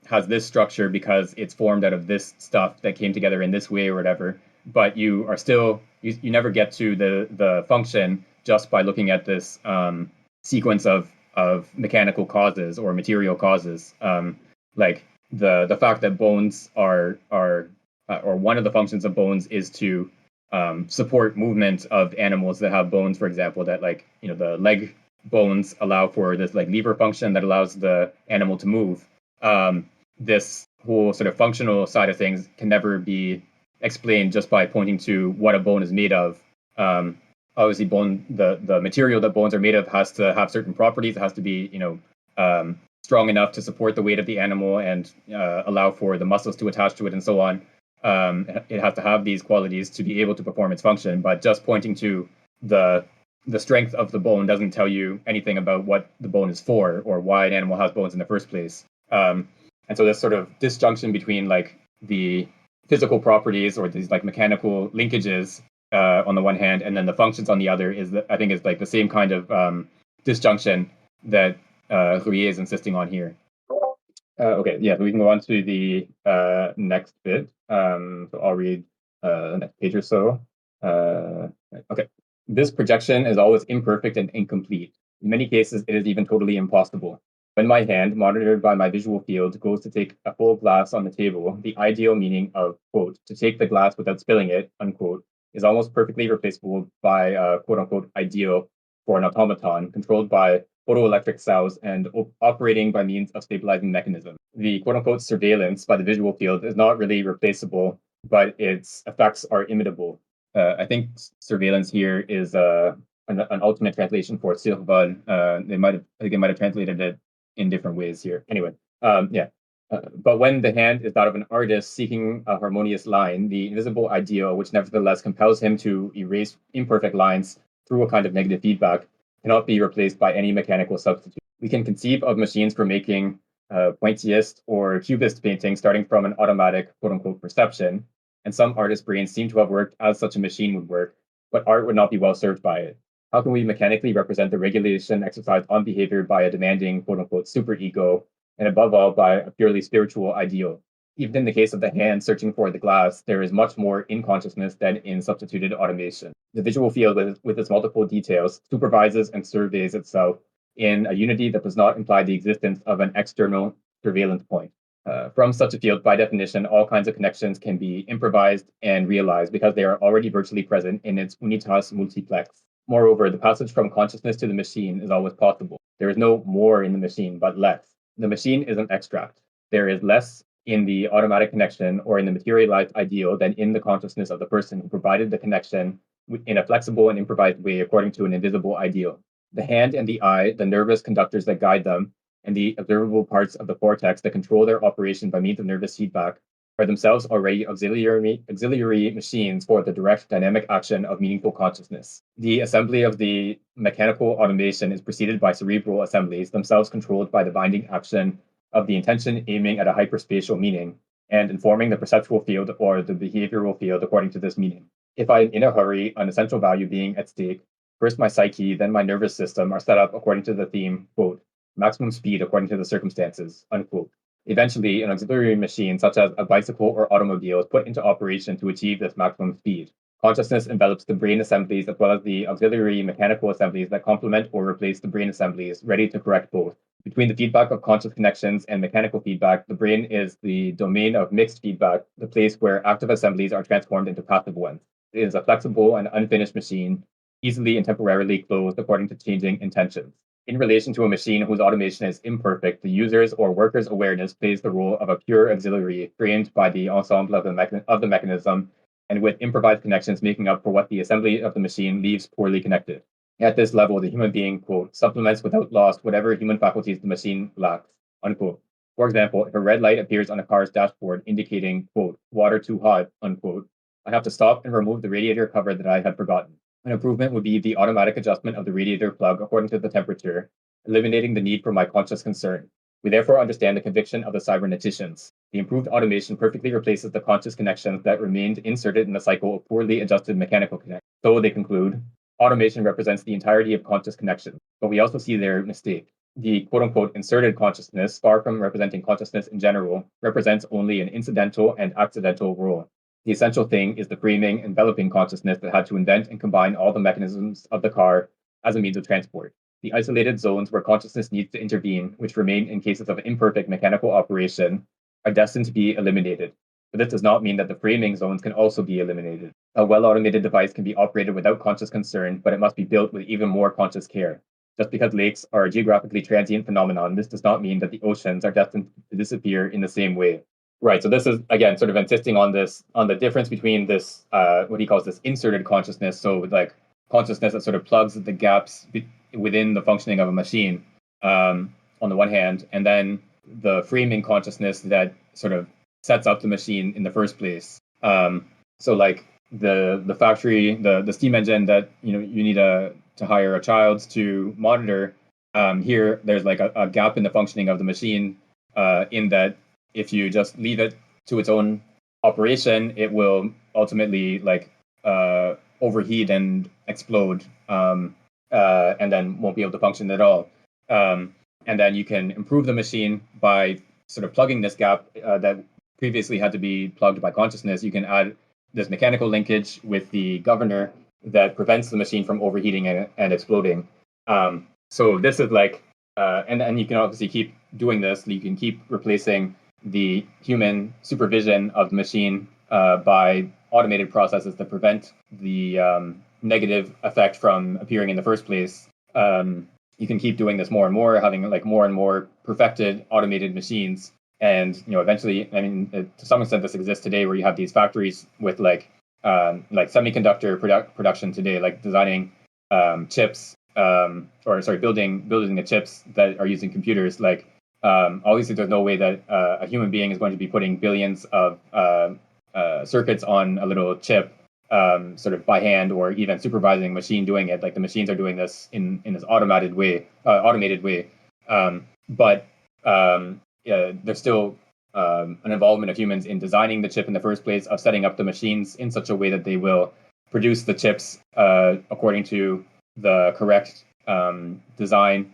has this structure because it's formed out of this stuff that came together in this way or whatever. But you are still you never get to the function just by looking at this sequence of mechanical causes or material causes. Like the fact that bones are or one of the functions of bones is to support movement of animals that have bones, for example, that like the leg bones allow for this like lever function that allows the animal to move. This whole sort of functional side of things can never be explained just by pointing to what a bone is made of. Obviously, the material that bones are made of has to have certain properties. It has to be strong enough to support the weight of the animal and allow for the muscles to attach to it and so on. It has to have these qualities to be able to perform its function. But just pointing to the strength of the bone doesn't tell you anything about what the bone is for or why an animal has bones in the first place. And so this sort of disjunction between like the physical properties or these like mechanical linkages on the one hand, and then the functions on the other I think is like the same kind of disjunction that Ruyer is insisting on here. Okay, yeah, so we can go on to the next bit. So I'll read the next page or so. Okay. This projection is always imperfect and incomplete. In many cases, it is even totally impossible. When my hand, monitored by my visual field, goes to take a full glass on the table, the ideal meaning of, quote, to take the glass without spilling it, unquote, is almost perfectly replaceable by a quote unquote ideal for an automaton controlled by photoelectric cells and operating by means of stabilizing mechanism. The quote unquote surveillance by the visual field is not really replaceable, but its effects are imitable. I think surveillance here is an ultimate translation for survol. I think they might have translated it in different ways here. Anyway, yeah. But when the hand is that of an artist seeking a harmonious line, the invisible ideal, which nevertheless compels him to erase imperfect lines through a kind of negative feedback, cannot be replaced by any mechanical substitute. We can conceive of machines for making pointillist or cubist painting starting from an automatic quote-unquote perception, and some artists' brains seem to have worked as such a machine would work, but art would not be well served by it. How can we mechanically represent the regulation exercised on behavior by a demanding quote-unquote superego, and above all by a purely spiritual ideal? Even in the case of the hand searching for the glass, there is much more in consciousness than in substituted automation. The visual field, with its multiple details, supervises and surveys itself in a unity that does not imply the existence of an external surveillance point. From such a field, by definition, all kinds of connections can be improvised and realized because they are already virtually present in its unitas multiplex. Moreover, the passage from consciousness to the machine is always possible. There is no more in the machine, but less. The machine is an extract. There is less in the automatic connection or in the materialized ideal than in the consciousness of the person who provided the connection in a flexible and improvised way according to an invisible ideal. The hand and the eye, the nervous conductors that guide them, and the observable parts of the cortex that control their operation by means of nervous feedback are themselves already auxiliary machines for the direct dynamic action of meaningful consciousness. The assembly of the mechanical automation is preceded by cerebral assemblies, themselves controlled by the binding action of the intention aiming at a hyperspatial meaning and informing the perceptual field or the behavioral field according to this meaning. If I am in a hurry, an essential value being at stake, first my psyche, then my nervous system are set up according to the theme, quote, maximum speed according to the circumstances, unquote. Eventually, an auxiliary machine, such as a bicycle or automobile, is put into operation to achieve this maximum speed. Consciousness envelops the brain assemblies as well as the auxiliary mechanical assemblies that complement or replace the brain assemblies, ready to correct both. Between the feedback of conscious connections and mechanical feedback, the brain is the domain of mixed feedback, the place where active assemblies are transformed into passive ones. It is a flexible and unfinished machine, easily and temporarily closed according to changing intentions. In relation to a machine whose automation is imperfect, the user's or worker's awareness plays the role of a pure auxiliary framed by the ensemble of the mechanism and with improvised connections making up for what the assembly of the machine leaves poorly connected. At this level, the human being, quote, supplements without loss whatever human faculties the machine lacks, unquote. For example, if a red light appears on a car's dashboard indicating, quote, water too hot, unquote, I have to stop and remove the radiator cover that I had forgotten. An improvement would be the automatic adjustment of the radiator plug according to the temperature, eliminating the need for my conscious concern. We therefore understand the conviction of the cyberneticians. The improved automation perfectly replaces the conscious connections that remained inserted in the cycle of poorly adjusted mechanical connections. So they conclude, automation represents the entirety of conscious connections, but we also see their mistake. The quote-unquote inserted consciousness, far from representing consciousness in general, represents only an incidental and accidental role. The essential thing is the framing, enveloping consciousness that had to invent and combine all the mechanisms of the car as a means of transport. The isolated zones where consciousness needs to intervene, which remain in cases of imperfect mechanical operation, are destined to be eliminated. But this does not mean that the framing zones can also be eliminated. A well-automated device can be operated without conscious concern, but it must be built with even more conscious care. Just because lakes are a geographically transient phenomenon, this does not mean that the oceans are destined to disappear in the same way. Right. So this is again sort of insisting on the difference between this what he calls this inserted consciousness. So like consciousness that sort of plugs the gaps within the functioning of a machine on the one hand, and then the framing consciousness that sort of sets up the machine in the first place. So like the factory, the steam engine that you need to hire a child to monitor. Here, there's like a gap in the functioning of the machine in that if you just leave it to its own operation, it will ultimately like overheat and explode, and then won't be able to function at all. And then you can improve the machine by sort of plugging this gap that previously had to be plugged by consciousness. You can add this mechanical linkage with the governor that prevents the machine from overheating and exploding. So this is like, and you can obviously keep doing this. You can keep replacing the human supervision of the machine by automated processes that prevent the negative effect from appearing in the first place. You can keep doing this more and more, having like more and more perfected automated machines. And eventually, I mean, to some extent, this exists today, where you have these factories with like semiconductor production today, like designing chips, building the chips that are using computers. Like obviously, there's no way that a human being is going to be putting billions of circuits on a little chip, sort of by hand, or even supervising a machine doing it. Like the machines are doing this in this automated way. But there's still an involvement of humans in designing the chip in the first place, of setting up the machines in such a way that they will produce the chips according to the correct design,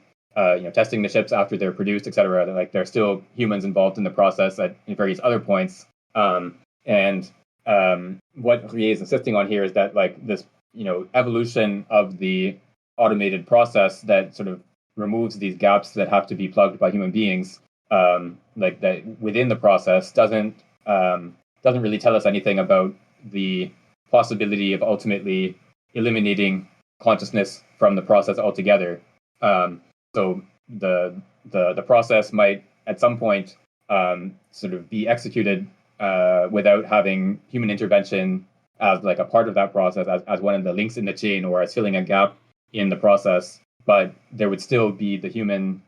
testing the chips after they're produced, etc. Like there's still humans involved in the process at various other points. And what Ruyer is insisting on here is that like this, evolution of the automated process that sort of removes these gaps that have to be plugged by human beings, like that within the process doesn't really tell us anything about the possibility of ultimately eliminating consciousness from the process altogether. So the process might at some point sort of be executed without having human intervention as like a part of that process, as one of the links in the chain, or as filling a gap in the process. But there would still be the human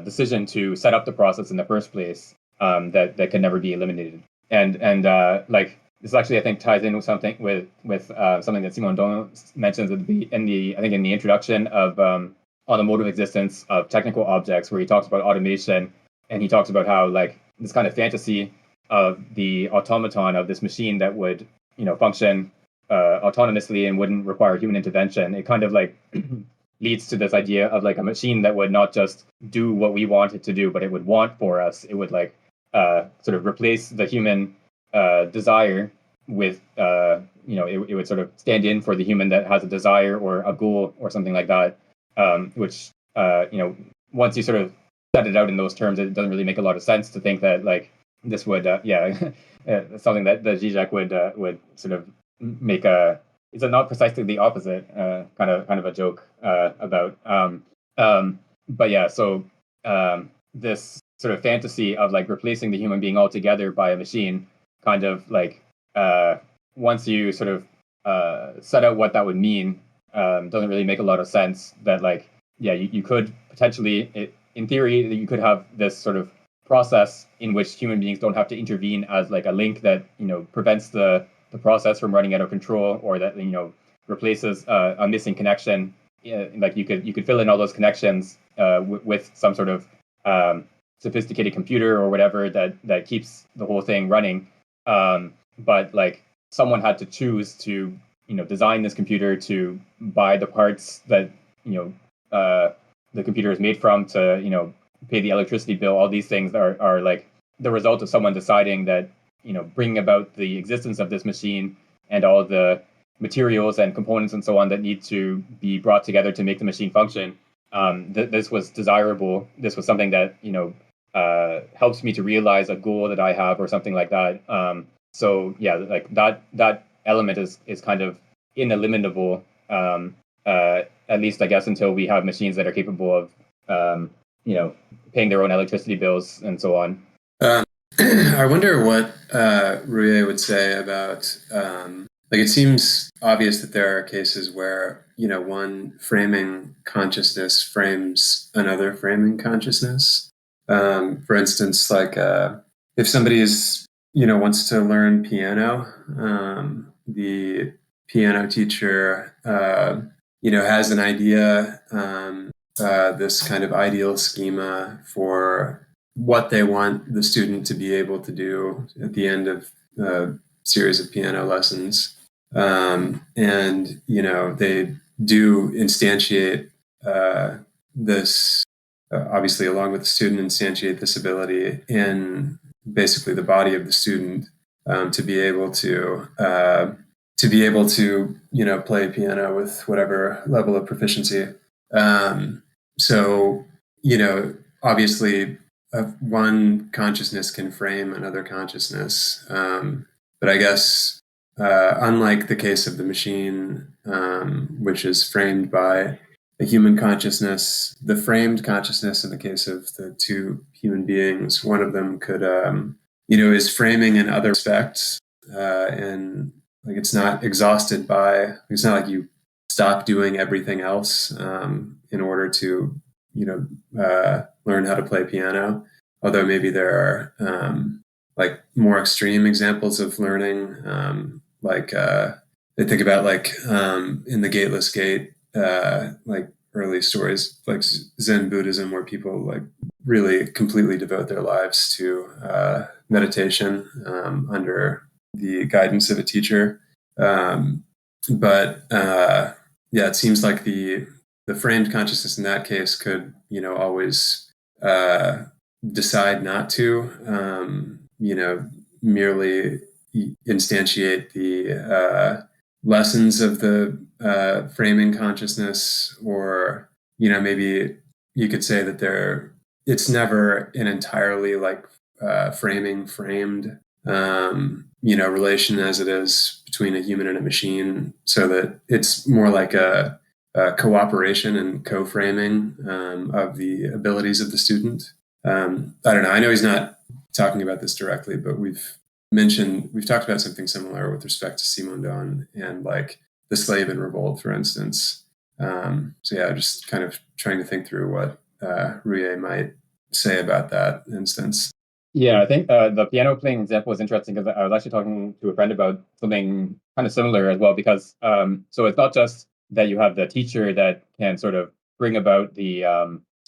decision to set up the process in the first place that can never be eliminated. And like this actually, I think, ties in with something with something that Simondon mentions in the introduction of On the Mode of Existence of Technical Objects, where he talks about automation, and he talks about how like this kind of fantasy of the automaton of this machine that would function autonomously and wouldn't require human intervention. It kind of like leads to this idea of like a machine that would not just do what we want it to do, but it would want for us. It would like sort of replace the human desire with it would sort of stand in for the human that has a desire or a goal or something like that, which once you sort of set it out in those terms, it doesn't really make a lot of sense to think that like this would something that the Zizek would sort of make a it's not precisely the opposite, kind of a joke about. But yeah, so this sort of fantasy of like replacing the human being altogether by a machine, kind of like once you sort of set out what that would mean, doesn't really make a lot of sense. That like you could potentially, in theory, you could have this sort of process in which human beings don't have to intervene as like a link that prevents the process from running out of control, or that replaces a missing connection. Like you could fill in all those connections with some sort of sophisticated computer or whatever that keeps the whole thing running. But like someone had to choose to design this computer, to buy the parts that the computer is made from, to pay the electricity bill. All these things are like the result of someone deciding that bringing about the existence of this machine and all the materials and components and so on that need to be brought together to make the machine function. This was desirable. This was something that helps me to realize a goal that I have or something like that. So yeah, like that element is kind of ineliminable. At least I guess until we have machines that are capable of paying their own electricity bills and so on. I wonder what Ruyer would say about like it seems obvious that there are cases where one framing consciousness frames another framing consciousness. For instance, like if somebody wants to learn piano, the piano teacher has an idea, this kind of ideal schema for what they want the student to be able to do at the end of a series of piano lessons. And they do instantiate this, obviously along with the student, instantiate this ability in basically the body of the student, to be able to play piano with whatever level of proficiency. So obviously one consciousness can frame another consciousness, but I guess unlike the case of the machine, which is framed by a human consciousness, the framed consciousness in the case of the two human beings, one of them could is framing in other respects, and like it's not exhausted by, it's not like you stop doing everything else in order to learn how to play piano. Although maybe there are like more extreme examples of learning, like they think about like in the Gateless Gate, like early stories like Zen Buddhism, where people like really completely devote their lives to meditation under the guidance of a teacher. But it seems like the framed consciousness in that case could always decide not to merely instantiate the lessons of the framing consciousness, or maybe you could say that it's never an entirely like framing framed relation as it is between a human and a machine, so that it's more like a cooperation and co-framing of the abilities of the student. I don't know. I know he's not talking about this directly, but we've talked about something similar with respect to Simondon and like the Slave in Revolt, for instance. Just kind of trying to think through what Ruyer might say about that instance. Yeah, I think the piano playing example is interesting because I was actually talking to a friend about something kind of similar as well. Because so it's not just that you have the teacher that can sort of bring about the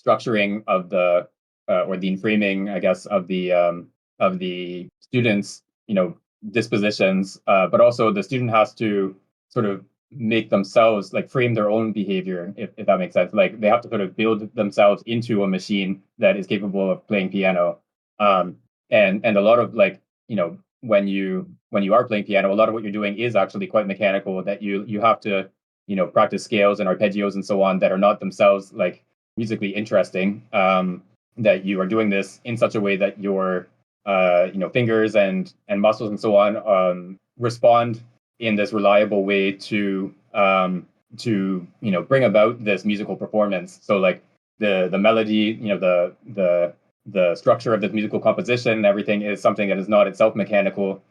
structuring of the or the framing, I guess, of the students' dispositions, but also the student has to sort of make themselves like frame their own behavior, if that makes sense. Like they have to sort of build themselves into a machine that is capable of playing piano. and a lot of like, when you are playing piano, a lot of what you're doing is actually quite mechanical, that you have to, practice scales and arpeggios and so on that are not themselves like musically interesting. That you are doing this in such a way that your fingers and muscles and so on respond in this reliable way to bring about this musical performance. So like the melody, the structure of the musical composition, everything is something that is not itself mechanical.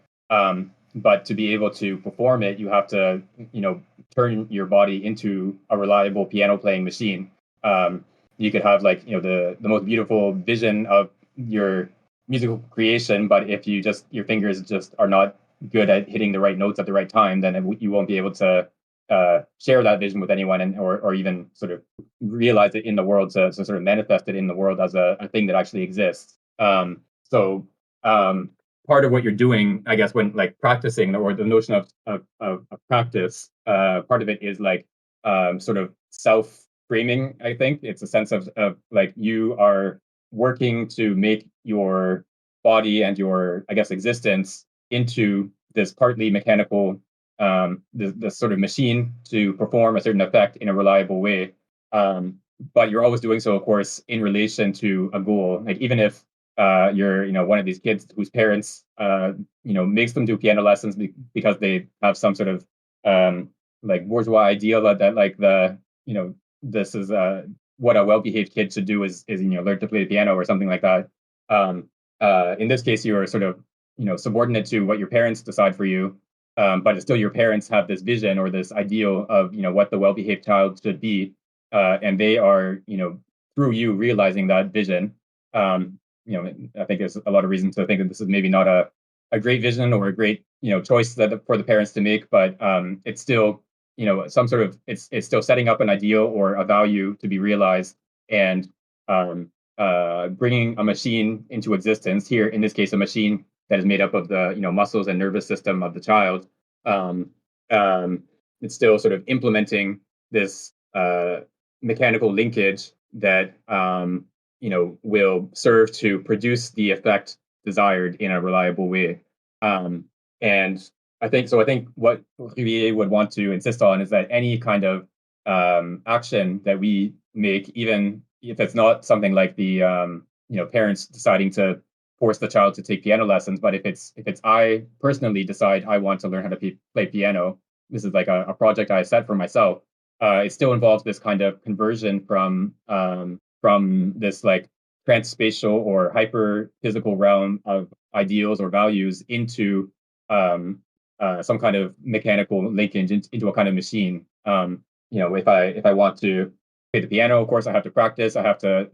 But to be able to perform it, you have to, turn your body into a reliable piano playing machine. You could have like, the most beautiful vision of your musical creation, but if your fingers just are not good at hitting the right notes at the right time, then you won't be able to share that vision with anyone, or even sort of realize it in the world, to sort of manifest it in the world as a thing that actually exists. So part of what you're doing, I guess, when like practicing, or the notion of practice, part of it is like sort of self framing. I think it's a sense of like you are working to make your body and your, I guess, existence into this partly mechanical, this sort of machine to perform a certain effect in a reliable way. But you're always doing so, of course, in relation to a goal. Like even if you're, one of these kids whose parents, makes them do piano lessons because they have some sort of like bourgeois ideal that like this is what a well-behaved kid should do is learn to play the piano or something like that. Um, in this case, you are sort of subordinate to what your parents decide for you, but it's still your parents have this vision or this ideal of what the well-behaved child should be, and they are through you realizing that vision. I think there's a lot of reason to think that this is maybe not a great vision or a great choice for the parents to make, but it's still some sort of it's still setting up an ideal or a value to be realized, and bringing a machine into existence. Here, in this case, a machine that is made up of the muscles and nervous system of the child. Um, it's still sort of implementing this mechanical linkage that will serve to produce the effect desired in a reliable way. Um, and I think so. I think what Ruyer would want to insist on is that any kind of action that we make, even if it's not something like the parents deciding to force the child to take piano lessons, but if it's I personally decide I want to learn how to play piano, this is like a project I set for myself. It still involves this kind of conversion from this like transspatial or hyper physical realm of ideals or values into some kind of mechanical linkage into a kind of machine. If I want to play the piano, of course, I have to practice. I have to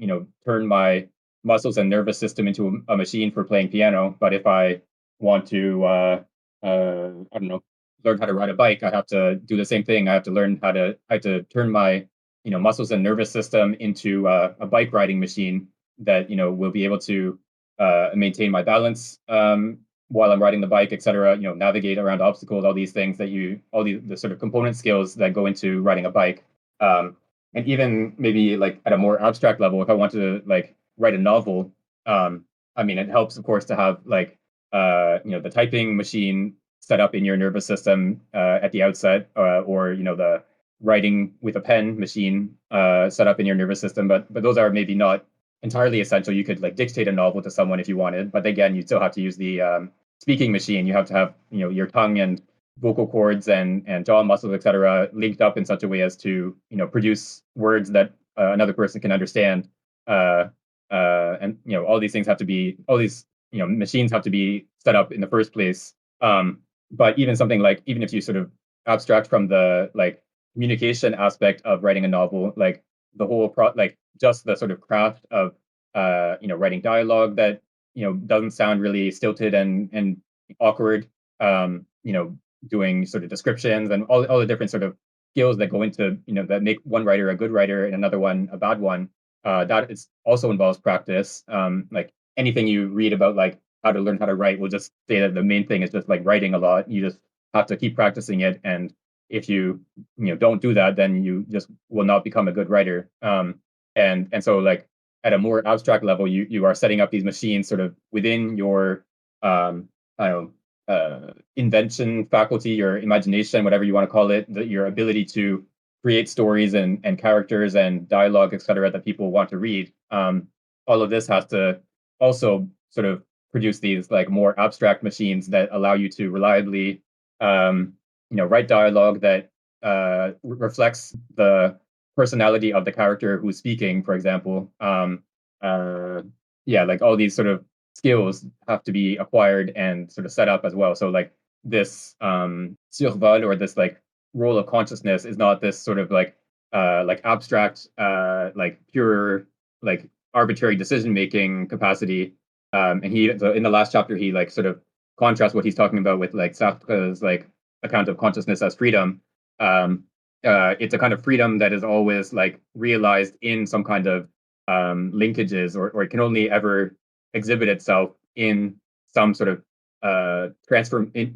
turn my muscles and nervous system into a machine for playing piano. But if I want to, I don't know, learn how to ride a bike, I have to do the same thing. I have to I have to turn my muscles and nervous system into a bike riding machine that will be able to maintain my balance while I'm riding the bike, etc. Navigate around obstacles, all these things all the sort of component skills that go into riding a bike. Um, and even maybe like at a more abstract level, if I want to like write a novel, I mean, it helps, of course, to have like the typing machine set up in your nervous system at the outset, or the writing with a pen machine set up in your nervous system. But those are maybe not entirely essential. You could like dictate a novel to someone if you wanted, but again, you still have to use the speaking machine. You have to have your tongue and vocal cords and jaw muscles, etc., linked up in such a way as to produce words that another person can understand. And all these things have to be all these machines have to be set up in the first place. But even something like, even if you sort of abstract from the like communication aspect of writing a novel, like the whole like just the sort of craft of writing dialogue that doesn't sound really stilted and awkward, doing sort of descriptions and all the different sort of skills that go into that make one writer a good writer and another one a bad one. That is also involves practice. Like anything you read about like how to learn how to write will just say that the main thing is just like writing a lot. You just have to keep practicing it, and if you don't do that, then you just will not become a good writer. And so like at a more abstract level, you are setting up these machines sort of within your I don't know, invention faculty or imagination, whatever you want to call it, your ability to create stories and characters and dialogue, etc., that people want to read. All of this has to also sort of produce these like more abstract machines that allow you to reliably, write dialogue that reflects the personality of the character who's speaking, for example. Yeah, like all these sort of skills have to be acquired and sort of set up as well. So like this survol or this like role of consciousness is not this sort of like abstract like pure like arbitrary decision making capacity. And he so in the last chapter he like sort of contrasts what he's talking about with like Sartre's like account of consciousness as freedom. Um, it's a kind of freedom that is always like realized in some kind of linkages, or it can only ever exhibit itself in some sort of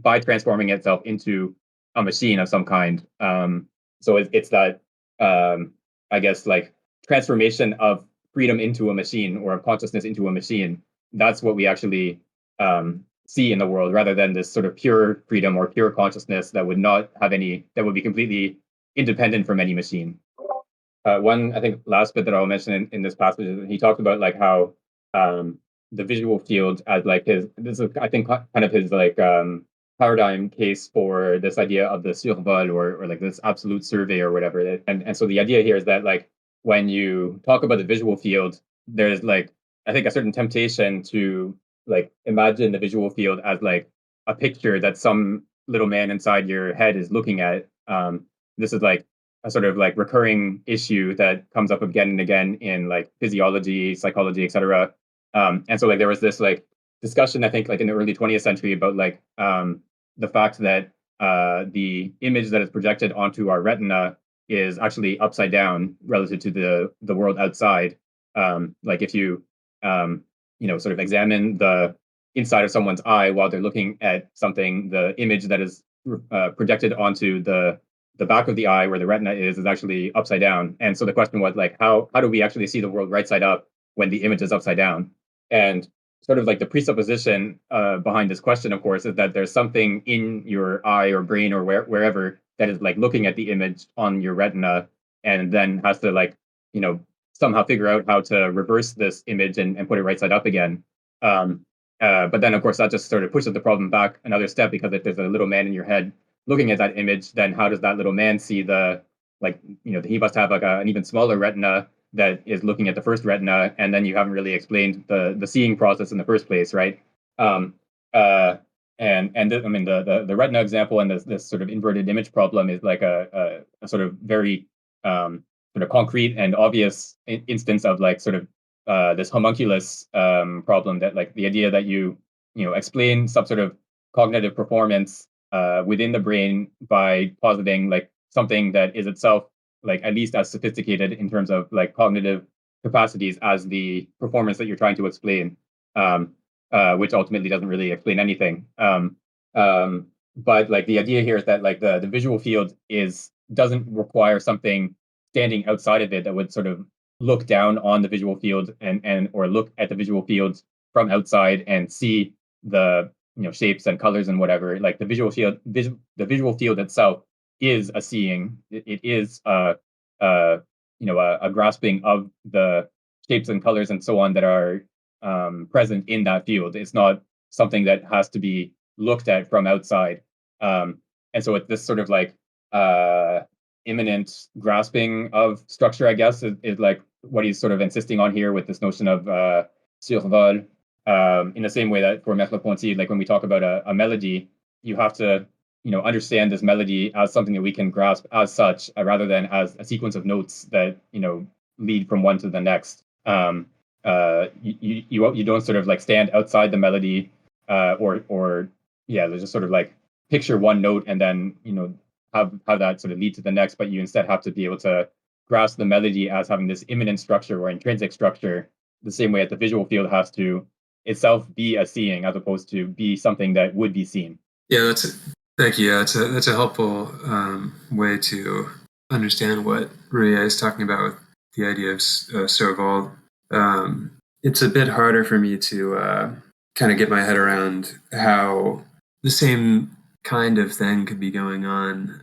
by transforming itself into a machine of some kind. So it's that I guess like transformation of freedom into a machine or of consciousness into a machine. That's what we actually see in the world, rather than this sort of pure freedom or pure consciousness that would not have any, that would be completely independent from any machine. One, I think, last bit that I'll mention in this passage is he talked about like how the visual field as like this is, I think, kind of his like paradigm case for this idea of the survol, or like this absolute survey or whatever. And so the idea here is that like when you talk about the visual field, there's like, I think, a certain temptation to like imagine the visual field as like a picture that some little man inside your head is looking at. This is like a sort of like recurring issue that comes up again and again in like physiology, psychology, etc. And so like there was this like discussion, I think, like in the early 20th century about like the fact that the image that is projected onto our retina is actually upside down relative to the world outside. Like if you sort of examine the inside of someone's eye while they're looking at something, the image that is projected onto the back of the eye where the retina is actually upside down. And so the question was like, how do we actually see the world right side up when the image is upside down? And sort of like the presupposition behind this question, of course, is that there's something in your eye or brain or wherever that is like looking at the image on your retina, and then has to like, somehow figure out how to reverse this image and put it right side up again. But then, of course, that just sort of pushes the problem back another step, because if there's a little man in your head looking at that image, then how does that little man see the, like, he must have like an even smaller retina that is looking at the first retina, and then you haven't really explained the seeing process in the first place, right? Um, uh, I mean the retina example and this sort of inverted image problem is like a sort of very sort of concrete and obvious instance of like sort of this homunculus problem, that like the idea that explain some sort of cognitive performance within the brain by positing like something that is itself like at least as sophisticated in terms of like cognitive capacities as the performance that you're trying to explain, which ultimately doesn't really explain anything. But like the idea here is that like the visual field doesn't require something standing outside of it that would sort of look down on the visual field and or look at the visual fields from outside and see the shapes and colors and whatever. Like the visual field itself is a seeing. It is a grasping of the shapes and colors and so on that are present in that field. It's not something that has to be looked at from outside. And so it's this sort of like imminent grasping of structure, I guess, is like what he's sort of insisting on here with this notion of survol. In the same way that for Merleau-Ponty, like when we talk about a melody, you have to understand this melody as something that we can grasp as such, rather than as a sequence of notes that lead from one to the next. You don't sort of like stand outside the melody, or yeah, there's just sort of like picture one note and then have that sort of lead to the next, but you instead have to be able to grasp the melody as having this immanent structure or intrinsic structure, the same way that the visual field has to itself be a seeing as opposed to be something that would be seen. Yeah, thank you. Yeah, that's a helpful way to understand what Ruyer is talking about with the idea of survol. It's a bit harder for me to kind of get my head around how the same kind of thing could be going on.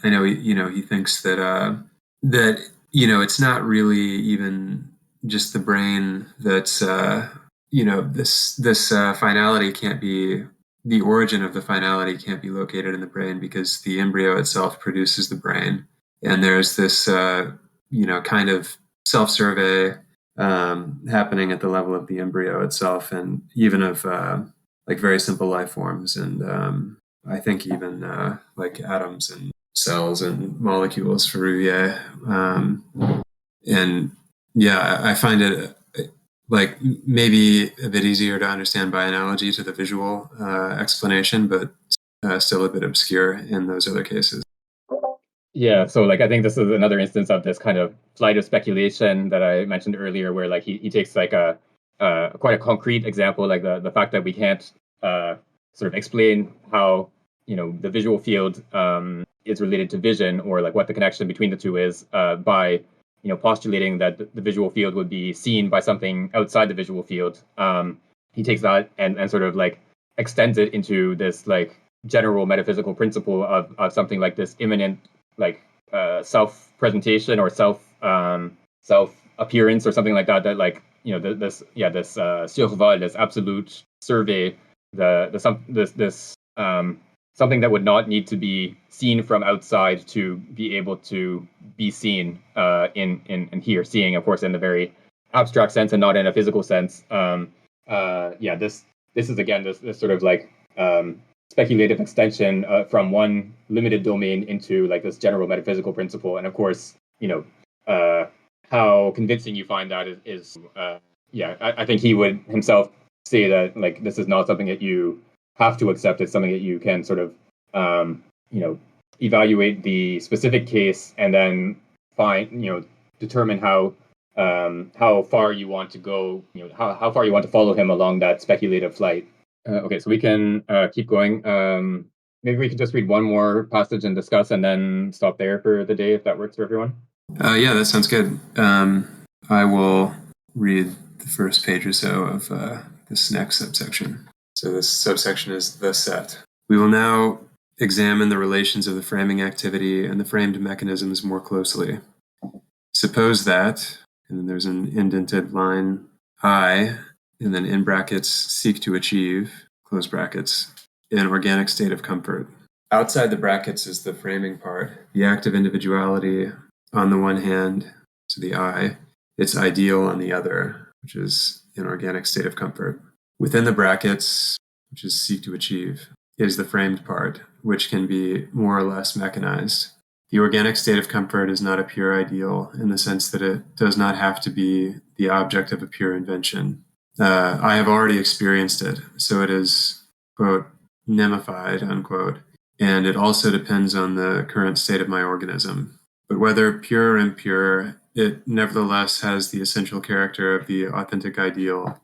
I know he thinks that it's not really even just the brain that's this finality can't be the origin of the finality can't be located in the brain because the embryo itself produces the brain, and there's this kind of self-survey happening at the level of the embryo itself, and even of like very simple life forms, and I think even like atoms and cells and molecules for Ruyer. And yeah, I find it like maybe a bit easier to understand by analogy to the visual explanation, but still a bit obscure in those other cases. Yeah, so like I think this is another instance of this kind of flight of speculation that I mentioned earlier, where like he takes like a quite a concrete example, like the fact that we can't sort of explain how the visual field is related to vision, or like what the connection between the two is by postulating that the visual field would be seen by something outside the visual field. He takes that and sort of like extends it into this like general metaphysical principle of something like this immanent like self presentation or self appearance or something like that, that like this survol, this absolute survey, this something that would not need to be seen from outside to be able to be seen in here, seeing of course in the very abstract sense and not in a physical sense. This is again this sort of like speculative extension from one limited domain into like this general metaphysical principle. And of course, how convincing you find that I think he would himself say that like this is not something that you have to accept. It's something that you can sort of evaluate the specific case and then determine how far you want to go, how far you want to follow him along that speculative flight. Okay, so we can keep going. Maybe we could just read one more passage and discuss, and then stop there for the day, if that works for everyone. Yeah, that sounds good. I will read the first page or so of this next subsection. So this subsection is the set. We will now examine the relations of the framing activity and the framed mechanisms more closely. Suppose that, and then there's an indented line, I, and then in brackets, seek to achieve, close brackets, an organic state of comfort. Outside the brackets is the framing part, the act of individuality on the one hand, so the I, its ideal on the other, which is an organic state of comfort. Within the brackets, which is seek to achieve, is the framed part, which can be more or less mechanized. The organic state of comfort is not a pure ideal in the sense that it does not have to be the object of a pure invention. I have already experienced it, so it is, quote, nemified, unquote, and it also depends on the current state of my organism. But whether pure or impure, it nevertheless has the essential character of the authentic ideal,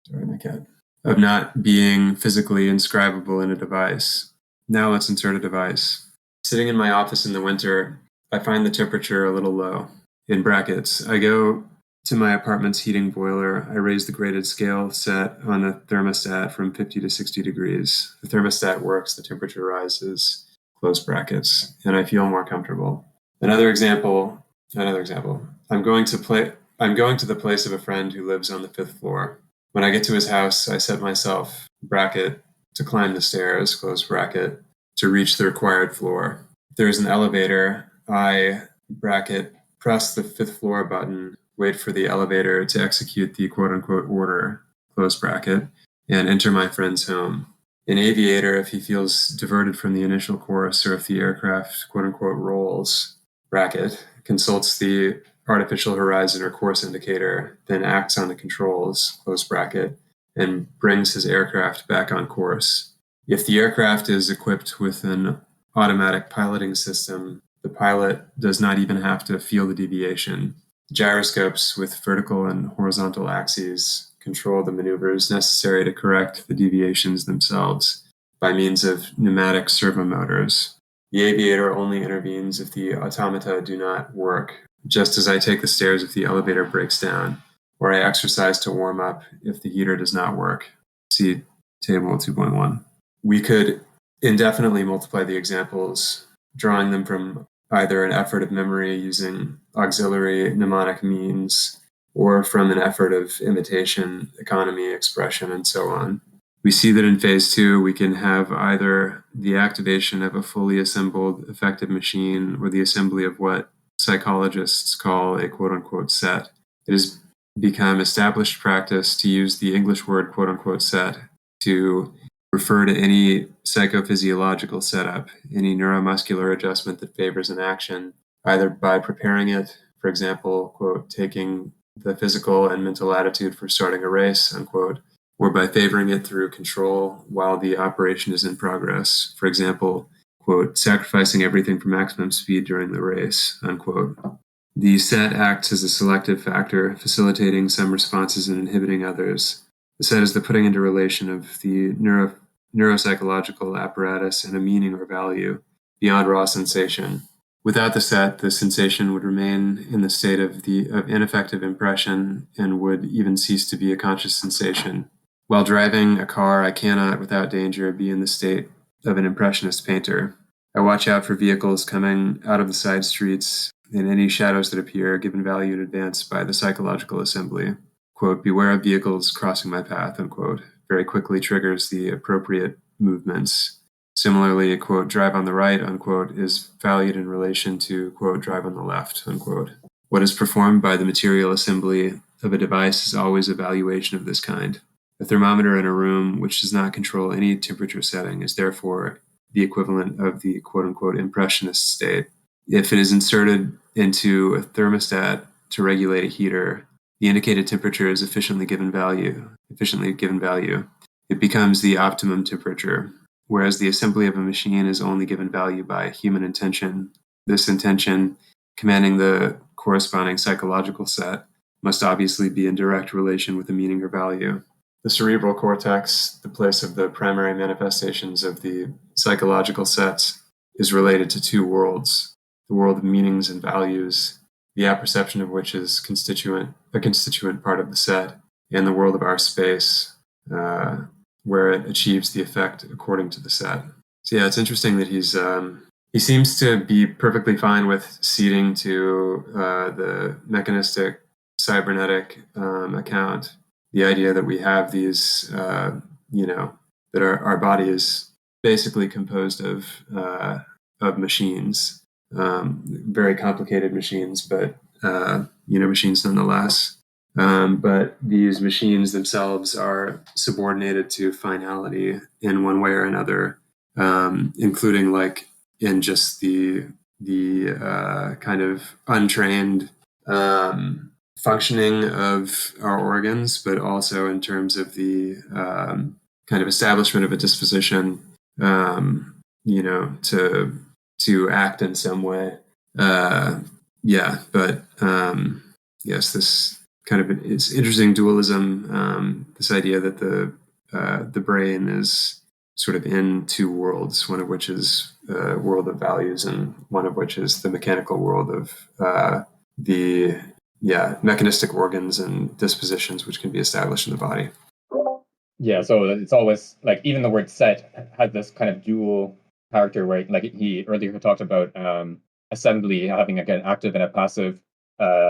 sorry, my cat, of not being physically inscribable in a device. Now let's insert a device. Sitting in my office in the winter, I find the temperature a little low. In brackets, I go to my apartment's heating boiler. I raise the graded scale set on the thermostat from 50 to 60 degrees. The thermostat works, the temperature rises, close brackets, and I feel more comfortable. Another example. I'm going to the place of a friend who lives on the 5th floor. When I get to his house, I set myself, bracket, to climb the stairs, close bracket, to reach the required floor. If there is an elevator, I, bracket, press the 5th floor button, wait for the elevator to execute the quote-unquote order, close bracket, and enter my friend's home. An aviator, if he feels diverted from the initial course or if the aircraft quote-unquote rolls, bracket, consults the artificial horizon or course indicator, then acts on the controls, close bracket, and brings his aircraft back on course. If the aircraft is equipped with an automatic piloting system, the pilot does not even have to feel the deviation. Gyroscopes with vertical and horizontal axes control the maneuvers necessary to correct the deviations themselves by means of pneumatic servo motors. The aviator only intervenes if the automata do not work, just as I take the stairs if the elevator breaks down. or I exercise to warm up if the heater does not work. See table 2.1. We could indefinitely multiply the examples, drawing them from either an effort of memory using auxiliary mnemonic means, or from an effort of imitation, economy, expression, and so on. We see that in phase 2, we can have either the activation of a fully assembled effective machine or the assembly of what psychologists call a quote-unquote set. It has become established practice to use the English word quote-unquote set to refer to any psychophysiological setup, any neuromuscular adjustment that favors an action, either by preparing it, for example, quote, taking the physical and mental attitude for starting a race, unquote, or by favoring it through control while the operation is in progress, for example, quote, sacrificing everything for maximum speed during the race, unquote. The set acts as a selective factor, facilitating some responses and inhibiting others. The set is the putting into relation of the neuropsychological apparatus and a meaning or value beyond raw sensation. Without the set, the sensation would remain in the state of ineffective impression and would even cease to be a conscious sensation. While driving a car, I cannot, without danger, be in the state of an impressionist painter. I watch out for vehicles coming out of the side streets and any shadows that appear, given value in advance by the psychological assembly. Quote, beware of vehicles crossing my path, unquote, very quickly triggers the appropriate movements. Similarly, quote, drive on the right, unquote, is valued in relation to, quote, drive on the left, unquote. What is performed by the material assembly of a device is always a valuation of this kind. A thermometer in a room which does not control any temperature setting is therefore the equivalent of the quote-unquote impressionist state. If it is inserted into a thermostat to regulate a heater, the indicated temperature is efficiently given value. It becomes the optimum temperature, whereas the assembly of a machine is only given value by human intention. This intention, commanding the corresponding psychological set, must obviously be in direct relation with the meaning or value. The cerebral cortex, the place of the primary manifestations of the psychological sets, is related to two worlds, the world of meanings and values, the apperception of which is a constituent part of the set, and the world of our space, where it achieves the effect according to the set. So yeah, it's interesting that he seems to be perfectly fine with ceding to the mechanistic cybernetic account the idea that we have these, that our body is basically composed of machines, very complicated machines, but machines nonetheless. But these machines themselves are subordinated to finality in one way or another, including like in just the kind of untrained functioning of our organs, but also in terms of the kind of establishment of a disposition, to act in some way. Yes, this kind of it's interesting dualism. This idea that the brain is sort of in two worlds, one of which is a world of values, and one of which is the mechanical world of the mechanistic organs and dispositions which can be established in the body. Yeah, so it's always like even the word set has this kind of dual character where like he earlier talked about assembly having like an active and a passive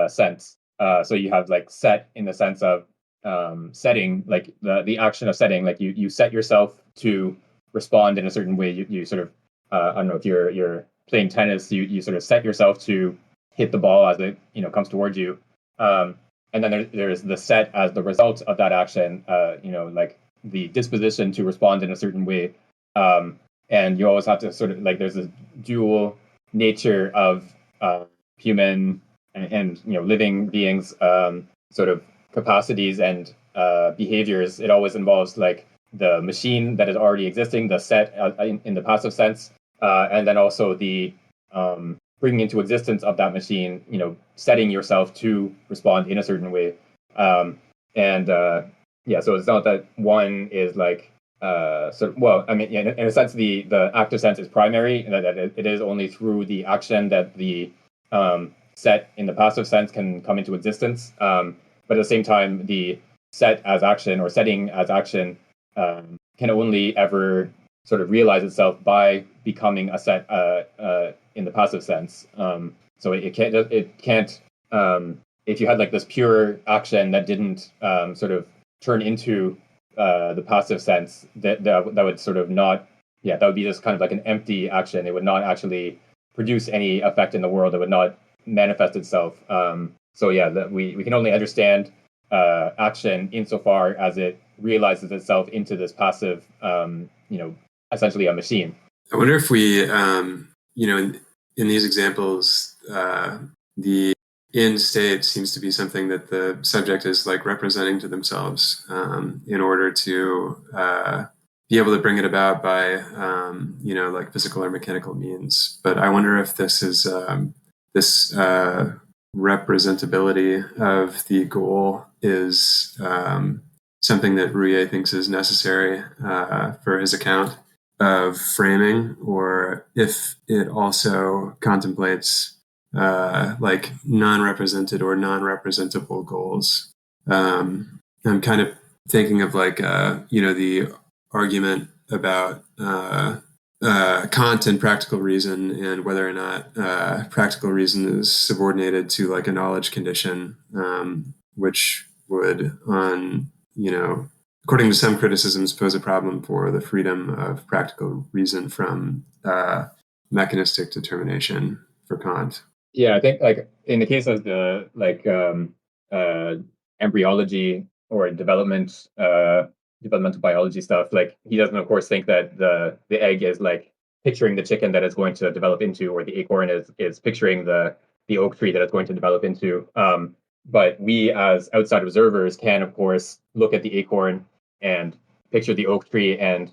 sense. So you have like set in the sense of setting, like the action of setting, like you set yourself to respond in a certain way. You sort of I don't know, if you're playing tennis, you sort of set yourself to hit the ball as it comes towards you. And then there's the set as the result of that action, like the disposition to respond in a certain way. And you always have to sort of like there's a dual nature of human and living beings sort of capacities and behaviors. It always involves like the machine that is already existing, the set in the passive sense, and then also the bringing into existence of that machine, setting yourself to respond in a certain way. So it's not that one is like, in a sense, the active sense is primary, and that it is only through the action that the set in the passive sense can come into existence. but at the same time, the set as action or setting as action can only ever sort of realize itself by becoming a set in the passive sense. So it can't if you had like this pure action that didn't sort of turn into the passive sense, that would sort of not, yeah, that would be just kind of like an empty action. It would not actually produce any effect in the world. It would not manifest itself. So yeah, we can only understand action insofar as it realizes itself into this passive, essentially a machine. I wonder if we, in these examples, the end state seems to be something that the subject is like representing to themselves in order to be able to bring it about by, like physical or mechanical means. But I wonder if this is this representability of the goal is something that Ruyer thinks is necessary for his account of framing, or if it also contemplates like non-represented or non-representable goals. I'm kind of thinking of like the argument about Kant and practical reason, and whether or not practical reason is subordinated to like a knowledge condition, which would, according to some criticisms, pose a problem for the freedom of practical reason from mechanistic determination for Kant. Yeah, I think like in the case of the embryology or developmental biology stuff, like he doesn't of course think that the egg is like picturing the chicken that it's going to develop into, or the acorn is picturing the oak tree that it's going to develop into. But we as outside observers can of course look at the acorn and picture the oak tree, and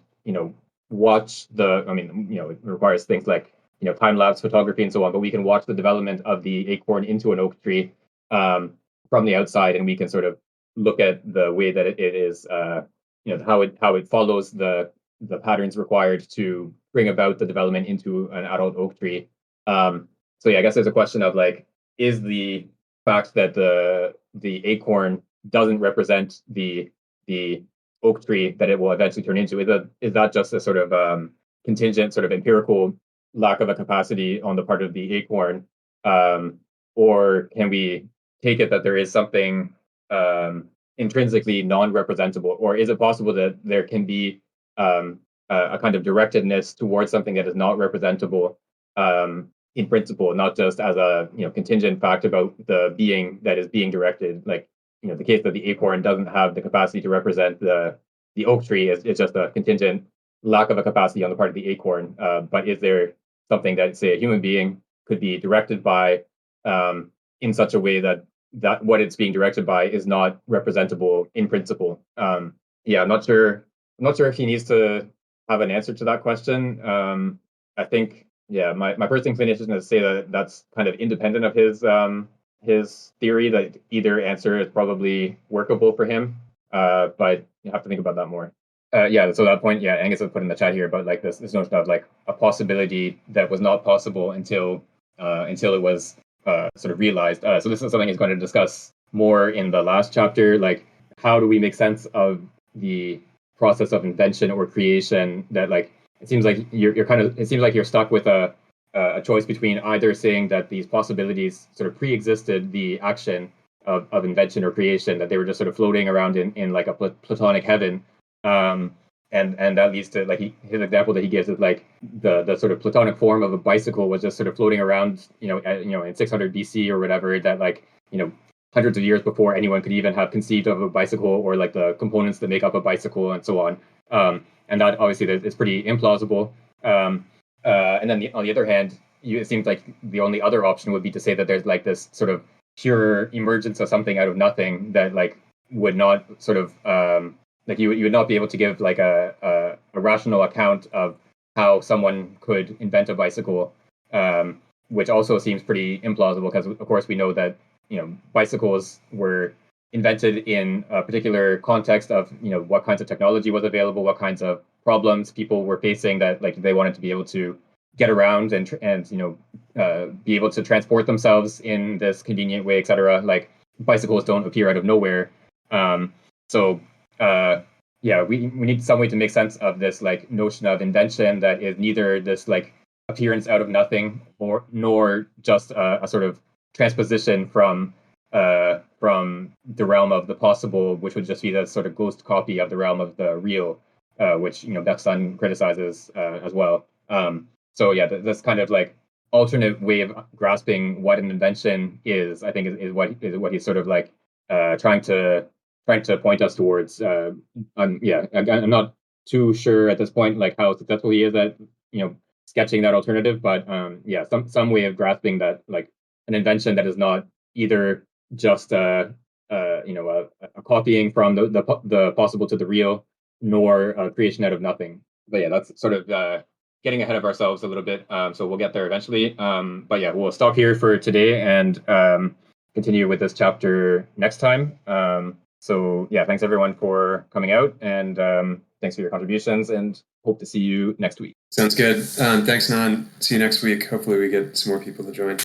watch it requires things like time-lapse photography and so on, but we can watch the development of the acorn into an oak tree from the outside, and we can sort of look at the way that it is, how it follows the patterns required to bring about the development into an adult oak tree. So yeah, I guess there's a question of like, is the fact that the acorn doesn't represent the oak tree that it will eventually turn into, is that just a sort of contingent, sort of empirical lack of a capacity on the part of the acorn, or can we take it that there is something intrinsically non-representable, or is it possible that there can be a kind of directedness towards something that is not representable in principle, not just as a contingent fact about the being that is being directed? Like the case that the acorn doesn't have the capacity to represent the oak tree is just a contingent lack of a capacity on the part of the acorn. But is there something that, say, a human being could be directed by in such a way that what it's being directed by is not representable in principle? Yeah, I'm not sure. I'm not sure if he needs to have an answer to that question. I think, yeah, my first inclination is to say that that's kind of independent of his theory. That either answer is probably workable for him, but you have to think about that more. Yeah, so that point, yeah, Angus has put in the chat here about like this notion of like a possibility that was not possible until it was sort of realized. So this is something he's going to discuss more in the last chapter. Like, how do we make sense of the process of invention or creation? That like it seems like it seems like you're stuck with a choice between either saying that these possibilities sort of pre-existed the action of invention or creation, that they were just sort of floating around in like a platonic heaven. And that leads to like his example that he gives is like the sort of platonic form of a bicycle was just sort of floating around, in 600 BC or whatever, that like, hundreds of years before anyone could even have conceived of a bicycle, or like the components that make up a bicycle and so on. And that obviously is pretty implausible. And then on the other hand, it seems like the only other option would be to say that there's like this sort of pure emergence of something out of nothing that like would not sort of like you would not be able to give like a rational account of how someone could invent a bicycle, which also seems pretty implausible because of course we know that bicycles were invented in a particular context of what kinds of technology was available, what kinds of problems people were facing, that like they wanted to be able to get around and be able to transport themselves in this convenient way, etc. Like bicycles don't appear out of nowhere. So yeah, we need some way to make sense of this like notion of invention that is neither this like appearance out of nothing or nor just a sort of transposition from the realm of the possible, which would just be the sort of ghost copy of the realm of the real, which Beckson criticizes as well. So yeah, this kind of like alternate way of grasping what an invention is, I think, is what he's sort of like trying to point us towards. Yeah, I'm not too sure at this point like how successful he is at sketching that alternative, but yeah, some way of grasping that like an invention that is not either just a copying from the possible to the real, nor a creation out of nothing. But yeah, that's sort of getting ahead of ourselves a little bit. So we'll get there eventually. But yeah, we'll stop here for today and continue with this chapter next time. So yeah, thanks everyone for coming out, and thanks for your contributions, and hope to see you next week. Sounds good. Thanks, Nan. See you next week. Hopefully we get some more people to join.